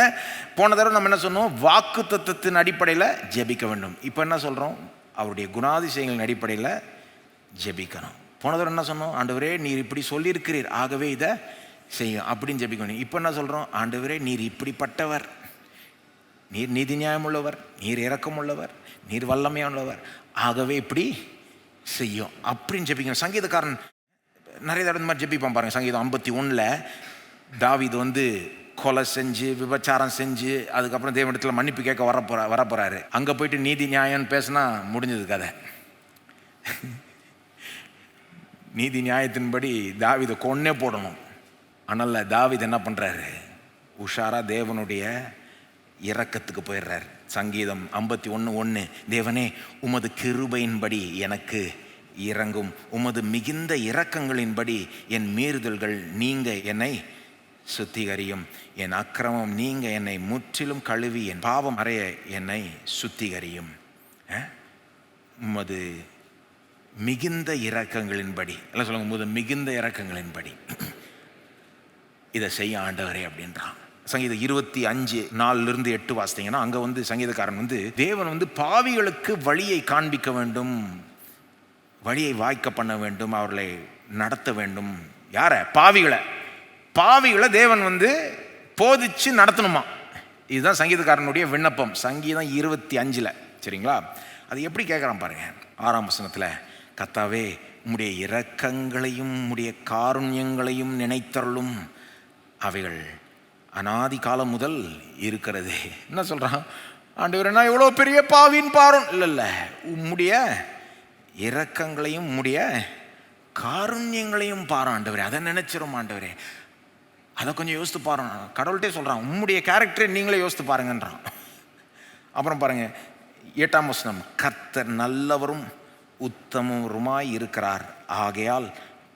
போன தடவை நம்ம என்ன சொன்னோம்? வாக்கு தத்தத்தின் அடிப்படையில் ஜெபிக்க வேண்டும். இப்போ என்ன சொல்கிறோம்? அவருடைய குணாதிசயங்களின் அடிப்படையில் ஜெபிக்கணும். போன தடவை என்ன சொன்னோம்? ஆண்டவரே நீர் இப்படி சொல்லியிருக்கிறீர், ஆகவே இதை செய்யும் அப்படின்னு ஜெபிக்கணும். இப்போ என்ன சொல்கிறோம்? ஆண்டவரே நீர் இப்படிப்பட்டவர், நீர் நீதி நியாயம் உள்ளவர், நீர் இரக்கம் உள்ளவர், நீர் வல்லமையானவர், ஆகவே இப்படி செய்யும் அப்படின்னு ஜெபிக்கணும். சங்கீதக்காரன் நிறைய தடவை இந்த மாதிரி ஜெபிப்பான் பாருங்க. சங்கீதம் 51 தாவீது கொலை செஞ்சு விபச்சாரம் செஞ்சு அதுக்கப்புறம் தேவனிடத்தில் மன்னிப்பு கேட்க வரப்போறாரு. அங்கே போயிட்டு நீதி நியாயம்னு பேசினா முடிஞ்சது கதை. நீதி நியாயத்தின்படி தாவீதை கொன்னே போடணும். ஆனால் தாவீது என்ன பண்ணுறாரு? உஷாரா தேவனுடைய இரக்கத்துக்கு போயிடுறார். சங்கீதம் 51:1, தேவனே உமது கிருபையின்படி எனக்கு இறங்கும், உமது மிகுந்த இரக்கங்களின்படி என் மீறுதல்கள் நீங்க என்னை சுத்திகரியும், என் அக்கிரமம் நீங்க என்னை முற்றிலும் கழுவி, என் பாவம் அறைய என்னை சுத்திகரியும். உமது மிகுந்த இரக்கங்களின்படி, எல்லாம் சொல்லுங்க, உமது மிகுந்த இரக்கங்களின்படி இதை செய்ய ஆண்டவரே அப்படின்றான். சங்கீதம் 25:4-8 வாசித்தீங்கன்னா அங்கே சங்கீதக்காரன் தேவன் பாவிகளுக்கு வழியை காண்பிக்க வேண்டும், வழியை வாய்க்க பண்ண வேண்டும், அவர்களை நடத்த வேண்டும். யார? பாவிகளை தேவன் போதிச்சு நடத்தணுமா. இதுதான் சங்கீதக்காரனுடைய விண்ணப்பம். சங்கீதம் 25 சரிங்களா? அது எப்படி கேட்குறான் பாருங்க. 6ஆம் வசனத்தில், கர்த்தாவே உம்முடைய இரக்கங்களையும் உம்முடைய காருண்யங்களையும் நினைத்தருளும், அவைகள் அநாதி காலம் முதல் இருக்கிறது. என்ன சொல்றான்? ஆண்டவரே நான் எவ்வளோ பெரிய பாவின் பாரும் இல்லை, உம்முடைய இரக்கங்களையும் உம்முடைய காருண்யங்களையும் பாரு ஆண்டவரே, அதை நினைச்சிரும் ஆண்டவரே, அதை கொஞ்சம் யோசித்து பாருங்க. கடவுள்கிட்டே சொல்கிறான், உம்முடைய கேரக்டரை நீங்களே யோசித்து பாருங்கன்றான். அப்புறம் பாருங்க 8ஆம் வசனம், கர்த்தர் நல்லவரும் உத்தமருமாய் இருக்கிறார், ஆகையால்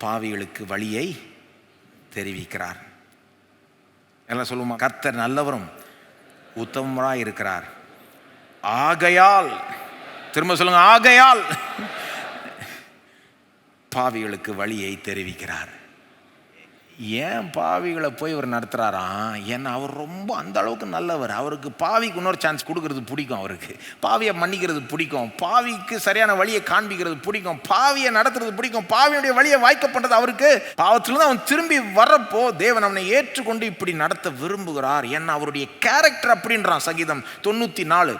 பாவிகளுக்கு வழியை தெரிவிக்கிறார். எல்லாம் சொல்லுமா, கர்த்தர் நல்லவரும் உத்தமராய் இருக்கிறார், ஆகையால், திரும்ப சொல்லுங்க, ஆகையால் பாவிகளுக்கு வழியை தெரிவிக்கிறார். ஏன் பாவிகளை போய் இவர் நடத்துகிறாராம்? ஏன்னா அவர் ரொம்ப அந்த அளவுக்கு நல்லவர். அவருக்கு பாவிக்கு இன்னொரு சான்ஸ் கொடுக்கறது பிடிக்கும், அவருக்கு பாவியை மன்னிக்கிறது பிடிக்கும், பாவிக்கு சரியான வழியை காண்பிக்கிறது பிடிக்கும், பாவியை நடத்துறது பிடிக்கும், பாவியுடைய வழியை வாய்க்க பண்ணுறது அவருக்கு. பாவத்திலிருந்து அவன் திரும்பி வரப்போ தேவன் அவனை ஏற்றுக்கொண்டு இப்படி நடத்த விரும்புகிறார். ஏன்னா அவருடைய கேரக்டர் அப்படின்றான். சங்கீதம் 94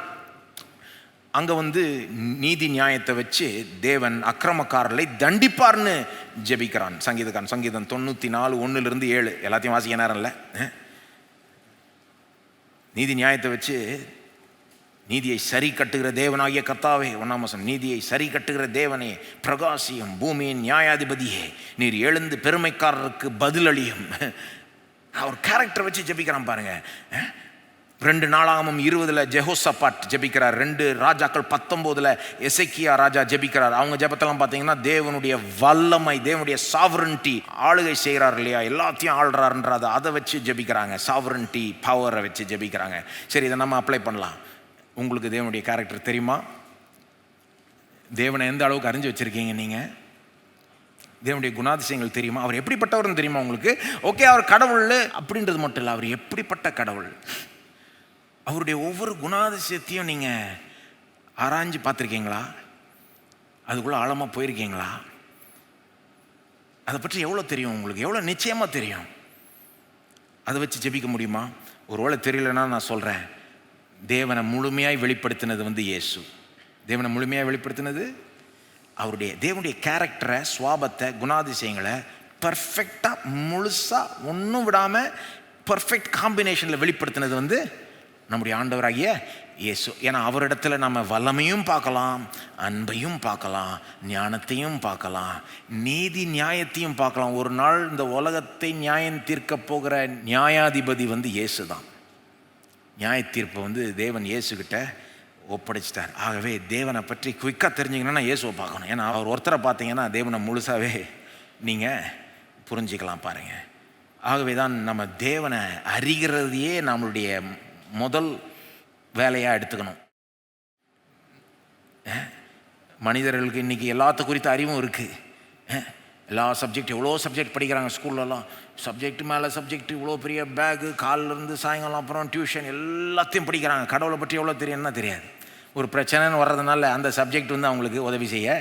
அங்கே நீதி நியாயத்தை வச்சு தேவன் அக்கிரமக்காரர்களை தண்டிப்பார்னு ஜெபிக்கிறான் சங்கீதக்காரன். சங்கீதம் 94 1-7 எல்லாத்தையும் வாசிக்க நேரம் இல்லை. நீதி நியாயத்தை வச்சு, நீதியை சரி கட்டுகிற தேவனாகிய கர்த்தாவே, 1ஆம் வசனம், நீதியை சரி கட்டுகிற தேவனே, பிரகாசியும் பூமியின் நியாயாதிபதியே, நீர் எழுந்து பெருமைக்காரருக்கு பதிலளியும். அவர் கேரக்டர் வச்சு ஜெபிக்கிறான் பாருங்க. 2 நாளாகமம் 20 ஜெஹோசபாட் ஜெபிக்கிறார், 2 ராஜாக்கள் 19 எசேக்கியா ராஜா ஜெபிக்கிறார். அவங்க ஜெபத்தெல்லாம் பார்த்தீங்கன்னா தேவனுடைய வல்லமை, தேவனுடைய சாவரன்டி, ஆளுகை செய்கிறார் இல்லையா, எல்லாத்தையும் ஆள்றாருன்றாத அதை வச்சு ஜெபிக்கிறாங்க. சாவரன்டி பவரை வச்சு ஜெபிக்கிறாங்க. சரி, இதை நம்ம அப்ளை பண்ணலாம். உங்களுக்கு தேவனுடைய கேரக்டர் தெரியுமா? தேவனை எந்த அளவுக்கு அறிஞ்சு வச்சுருக்கீங்க நீங்கள்? தேவனுடைய குணாதிசயங்கள் தெரியுமா? அவர் எப்படிப்பட்டவர்னு தெரியுமா உங்களுக்கு? ஓகே, அவர் கடவுள் அப்படின்றது மட்டும் இல்லை, அவர் எப்படிப்பட்ட கடவுள், அவருடைய ஒவ்வொரு குணாதிசயத்தையும் நீங்கள் ஆராய்ஞ்சு பார்த்துருக்கீங்களா? அதுக்குள்ளே ஆழமாக போயிருக்கீங்களா? அதை பற்றி எவ்வளோ தெரியும் உங்களுக்கு? எவ்வளோ நிச்சயமாக தெரியும்? அதை வச்சு ஜெபிக்க முடியுமா? ஒருவேளை தெரியலன்னா நான் சொல்கிறேன், தேவனை முழுமையாய் வெளிப்படுத்தினது இயேசு. தேவனை முழுமையாக வெளிப்படுத்தினது தேவனுடைய கேரக்டரை, சுவாபத்தை, குணாதிசயங்களை பர்ஃபெக்டாக முழுசாக ஒன்றும் விடாமல் பர்ஃபெக்ட் காம்பினேஷனில் வெளிப்படுத்தினது நம்முடைய ஆண்டவராகிய இயேசு. ஏன்னா அவரிடத்துல நம்ம வல்லமையும் பார்க்கலாம், அன்பையும் பார்க்கலாம், ஞானத்தையும் பார்க்கலாம், நீதி நியாயத்தையும் பார்க்கலாம். ஒரு நாள் இந்த உலகத்தை நியாயம் தீர்க்க போகிற நியாயாதிபதி இயேசு தான். நியாய தீர்ப்பை தேவன் இயேசுக்கிட்ட ஒப்படைச்சிட்டார். ஆகவே தேவனை பற்றி குயிக்காக தெரிஞ்சிங்கன்னா இயேசுவை பார்க்கணும். ஏன்னா அவர் ஒருத்தரை பார்த்தீங்கன்னா தேவனை முழுசாகவே நீங்கள் புரிஞ்சிக்கலாம் பாருங்கள். ஆகவே தான் நம்ம தேவனை அறிகிறதையே நம்மளுடைய முதல் வேலையாக எடுத்துக்கணும். மனிதர்களுக்கு இன்றைக்கி எல்லாத்த குறித்த அறிவும் இருக்குது. எல்லா சப்ஜெக்ட், எவ்வளோ சப்ஜெக்ட் படிக்கிறாங்க ஸ்கூல்லலாம். சப்ஜெக்ட் மேலே சப்ஜெக்ட், இவ்வளோ பெரிய பேகு, காலிலேருந்து சாயங்காலம் அப்புறம் டியூஷன், எல்லாத்தையும் படிக்கிறாங்க. கடவுளை பற்றி எவ்வளோ தெரியும்னா தெரியாது. ஒரு பிரச்சனைன்னு வர்றதுனால அந்த சப்ஜெக்ட் அவங்களுக்கு உதவி செய்ய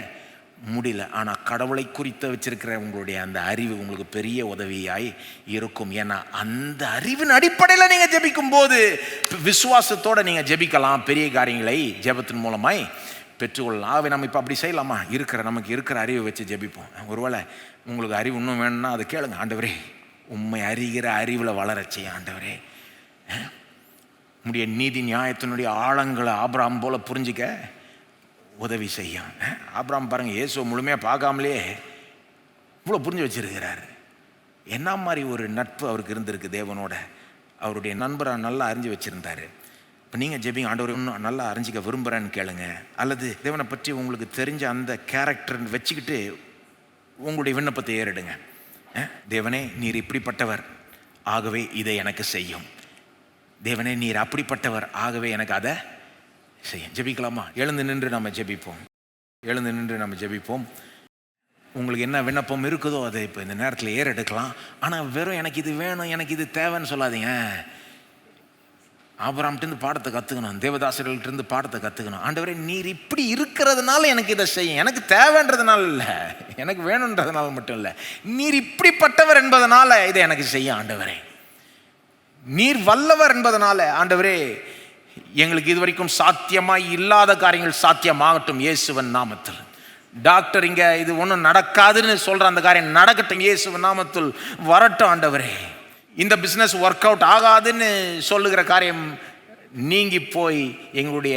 முடியல. ஆனால் கடவுளை குறித்து வச்சிருக்கிற உங்களுடைய அந்த அறிவு உங்களுக்கு பெரிய உதவியாய் இருக்கும். ஏன்னா அந்த அறிவின் அடிப்படையில் நீங்கள் ஜெபிக்கும் போது விசுவாசத்தோடு நீங்கள் ஜெபிக்கலாம். பெரிய காரியங்களை ஜெபத்தின் மூலமாய் பெற்றுக்கொள்ளலாம். ஆகவே நம்ம இப்போ அப்படி செய்யலாமா? நமக்கு இருக்கிற அறிவை வச்சு ஜெபிப்போம். ஒருவேளை உங்களுக்கு அறிவு இன்னும் வேணும்னா அதை கேளுங்க. ஆண்டவரே, உண்மை அறிகிற அறிவில் வளரச்சே ஆண்டவரே, உம்முடைய நீதி நியாயத்தினுடைய ஆழங்களை ஆபிரகாம் போல புரிஞ்சிக்க உதவி செய்யும். ஆபிரகாம் பாருங்கள், இயேசுவை முழுமையாக பார்க்காமலே இவ்வளோ புரிஞ்சு வச்சிருக்கிறாரு. என்ன மாதிரி ஒரு நட்பு அவருக்கு இருந்திருக்கு தேவனோட. அவருடைய நண்பரை நல்லா அறிஞ்சு வச்சுருந்தார். இப்போ நீங்கள் ஜெபிங்க, ஆண்டவர் இன்னும் நல்லா அறிஞ்சிக்க விரும்புகிறேன்னு கேளுங்க. அல்லது தேவனை பற்றி உங்களுக்கு தெரிஞ்ச அந்த கேரக்டர் வச்சுக்கிட்டு உங்களுடைய விண்ணப்பத்தை ஏறிடுங்க. தேவனே, நீர் இப்படிப்பட்டவர், ஆகவே இதை எனக்கு செய்யும். தேவனே, நீர் அப்படிப்பட்டவர், ஆகவே எனக்கு அதை செய்யும். ஜெபிக்கலாமா? எழுந்து நின்று நம்ம ஜெபிப்போம். உங்களுக்கு என்ன விண்ணப்பம் இருக்குதோ அதை இப்போ இந்த நேரத்தில் ஏறெடுக்கலாம். ஆனால் வெறும் எனக்கு இது வேணும், எனக்கு இது தேவைன்னு சொல்லாதீங்க. ஆபிரகாம்கிட்டேருந்து பாடத்தை கற்றுக்கணும், தேவதாசர்கள்ட்டேருந்து பாடத்தை கற்றுக்கணும். ஆண்டவரே, நீர் இப்படி இருக்கிறதுனால எனக்கு இதை செய்யும். எனக்கு தேவைன்றதுனால இல்லை, எனக்கு வேணுன்றதுனால மட்டும் இல்லை, நீர் இப்படிப்பட்டவர் என்பதனால இதை எனக்கு செய்யும். ஆண்டவரே, நீர் வல்லவர் என்பதனால ஆண்டவரே எங்களுக்கு இது வரைக்கும் சாத்தியமாய் இல்லாத காரியங்கள் சாத்தியமாகட்டும் இயேசுவின் நாமத்தில். டாக்டர் இங்கே இது ஒன்றும் நடக்காதுன்னு சொல்கிற அந்த காரியம் நடக்கட்டும் இயேசுவின் நாமத்தில் வரட்டும். ஆண்டவரே, இந்த பிஸ்னஸ் ஒர்க் அவுட் ஆகாதுன்னு சொல்லுகிற காரியம் நீங்கி போய் எங்களுடைய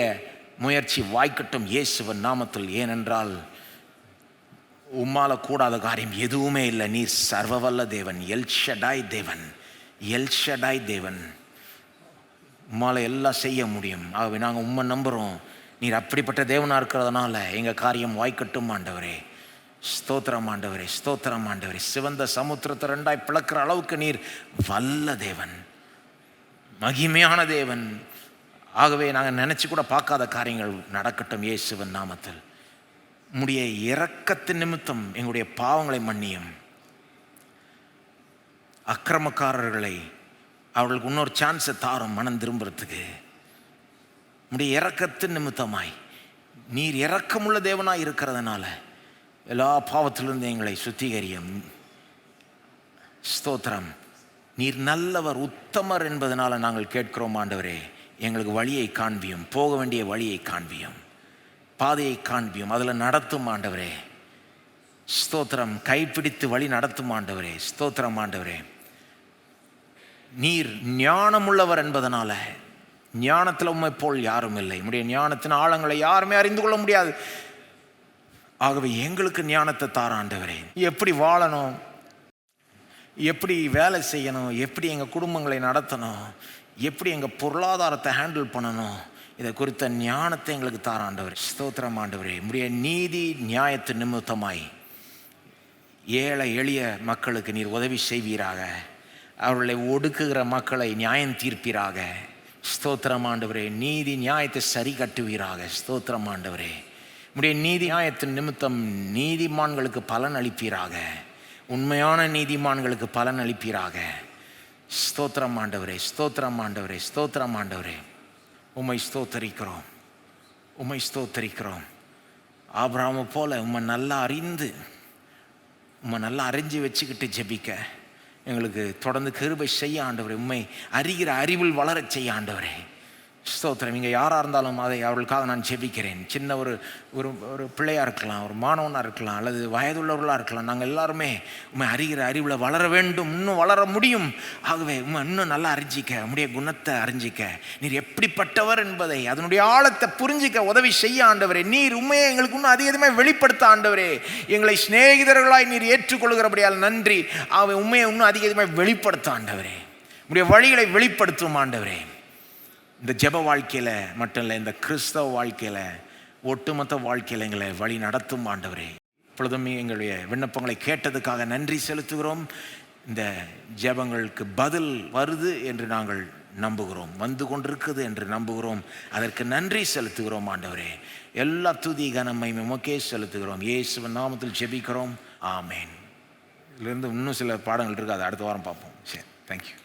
முயற்சி வாய்க்கட்டும் இயேசுவின் நாமத்தில். ஏனென்றால் உம்மால கூடாத காரியம் எதுவுமே இல்லை. நீர் சர்வவல்ல தேவன், எல்ஷடாய் தேவன், எல்ஷடாய் தேவன். உம்மால எல்லாம் செய்ய முடியும். ஆகவே நாங்கள் உம்மை நம்புகிறோம். நீர் அப்படிப்பட்ட தேவனாக இருக்கிறதுனால எங்கள் காரியம் வாய்க்கட்டும் ஆண்டவரே. ஸ்தோத்திரம் ஆண்டவரே, ஸ்தோத்திரம் ஆண்டவரே. சிவந்த சமுத்திரத்தை ரெண்டாய் பிளக்கிற அளவுக்கு நீர் வல்ல தேவன், மகிமையான தேவன். ஆகவே நாங்கள் நினச்சி கூட பார்க்காத காரியங்கள் நடக்கட்டும் இயேசுவின் நாமத்தில். உம்முடைய இரக்கத்தின் நிமித்தம் எங்களுடைய பாவங்களை மன்னியும். அக்கிரமக்காரர்களை அவர்களுக்கு இன்னொரு சான்ஸை தாரும் மனம் திரும்புறதுக்கு. உம்முடைய இரக்கத்தின் நிமித்தமாய் நீர் இரக்கமுள்ள தேவனாய் இருக்கிறதுனால எல்லா பாவத்திலிருந்து எங்களை சுத்திகரியும். ஸ்தோத்திரம். நீர் நல்லவர், உத்தமர் என்பதனால நாங்கள் கேட்கிறோம் ஆண்டவரே. எங்களுக்கு வழியை காண்பியும், போக வேண்டிய வழியை காண்பியும், பாதையை காண்பியும், அதில் நடத்தும் ஆண்டவரே. ஸ்தோத்திரம். கைப்பிடித்து வழி நடத்தும் ஆண்டவரே. ஸ்தோத்திரம் ஆண்டவரே. நீர் ஞானமுள்ளவர் என்பதனால ஞானத்தில் உம்மை போல் யாரும் இல்லை. உம்முடைய ஞானத்தின் ஆழங்களை யாருமே அறிந்து கொள்ள முடியாது. ஆகவே எங்களுக்கு ஞானத்தை தார ஆண்டவரே. எப்படி வாழணும், எப்படி வேலை செய்யணும், எப்படி எங்கள் குடும்பங்களை நடத்தணும், எப்படி எங்கள் பொருளாதாரத்தை ஹேண்டில் பண்ணணும், இதை குறித்த ஞானத்தை எங்களுக்கு தார ஆண்டவரே. ஸ்தோத்திரம் ஆண்டவரே. உம்முடைய நீதி நியாயத்தின் நிமித்தமாய் ஏழை எளிய மக்களுக்கு நீர் உதவி செய்வீராக. அவர்களை ஒடுக்குகிற மக்களை நியாயம் தீர்ப்பீராக. ஸ்தோத்திரம் ஆண்டவரே. நீதி நியாயத்தை சரி கட்டுவீராக. ஸ்தோத்திரம் ஆண்டவரே. உம்முடைய நீதி நியாயத்தின் நிமித்தம் நீதிமான்களுக்கு பலன் அளிப்பீராக. உண்மையான நீதிமான்களுக்கு பலன் அளிப்பீராக. ஸ்தோத்திரம் ஆண்டவரே, ஸ்தோத்திரம் ஆண்டவரே, ஸ்தோத்திரம் ஆண்டவரே. உம்மை ஸ்தோத்தரிக்கிறோம், உம்மை ஸ்தோத்தரிக்கிறோம். ஆபிரகாமை போல உம்மை நல்லா அறிந்து, உம்மை நல்லா அறிஞ்சு வச்சுக்கிட்டு ஜெபிக்க எங்களுக்கு தொடர்ந்து கிருபை செய்ய ஆண்டவரே. உம்மை அறிகிற அறிவில் வளரச் செய்ய ஆண்டவரே. ஸ்தோத்திரம். இங்கே யாராக இருந்தாலும் அதை அவர்களுக்காக நான் ஜெபிக்கிறேன். சின்ன ஒரு ஒரு ஒரு பிள்ளையாக இருக்கலாம், ஒரு மாணவனாக இருக்கலாம், அல்லது வயதுள்ளவர்களாக இருக்கலாம். நாங்கள் எல்லாருமே உண்மை அறிகிற அறிவில் வளர வேண்டும், இன்னும் வளர முடியும். ஆகவே உண்மை இன்னும் நல்லா அறிஞ்சிக்க, உம்முடைய குணத்தை அறிஞ்சிக்க, நீர் எப்படிப்பட்டவர் என்பதை அதனுடைய ஆழத்தை புரிஞ்சிக்க உதவி செய்ய ஆண்டவரே. நீர் உண்மையை எங்களுக்கு இன்னும் அதிகமாக வெளிப்படுத்த ஆண்டவரே. எங்களை சிநேகிதர்களாய் நீர் ஏற்றுக்கொள்கிறபடியால் நன்றி. ஆகவே உண்மையை இன்னும் அதிகமாக வெளிப்படுத்த ஆண்டவரே. உம்முடைய வழிகளை வெளிப்படுத்தும் ஆண்டவரே. இந்த ஜெப வாழ்க்கையில் மட்டும் இல்லை, இந்த கிறிஸ்தவ வாழ்க்கையில், ஒட்டுமொத்த வாழ்க்கையில் எங்களை வழி நடத்தும் ஆண்டவரே. இப்பொழுதும் எங்களுடைய விண்ணப்பங்களை கேட்டதுக்காக நன்றி செலுத்துகிறோம். இந்த ஜெபங்களுக்கு பதில் வருது என்று நாங்கள் நம்புகிறோம், வந்து கொண்டிருக்குது என்று நம்புகிறோம். அதற்கு நன்றி செலுத்துகிறோம் ஆண்டவரே. எல்லா துதி கனமை உமக்கே செலுத்துகிறோம். இயேசுவின் நாமத்தில் ஜெபிக்கிறோம். ஆமேன். இதிலிருந்து இன்னும் சில பாடங்கள் இருக்குது, அதை அடுத்த வாரம் பார்ப்போம். சரி, தேங்க்யூ.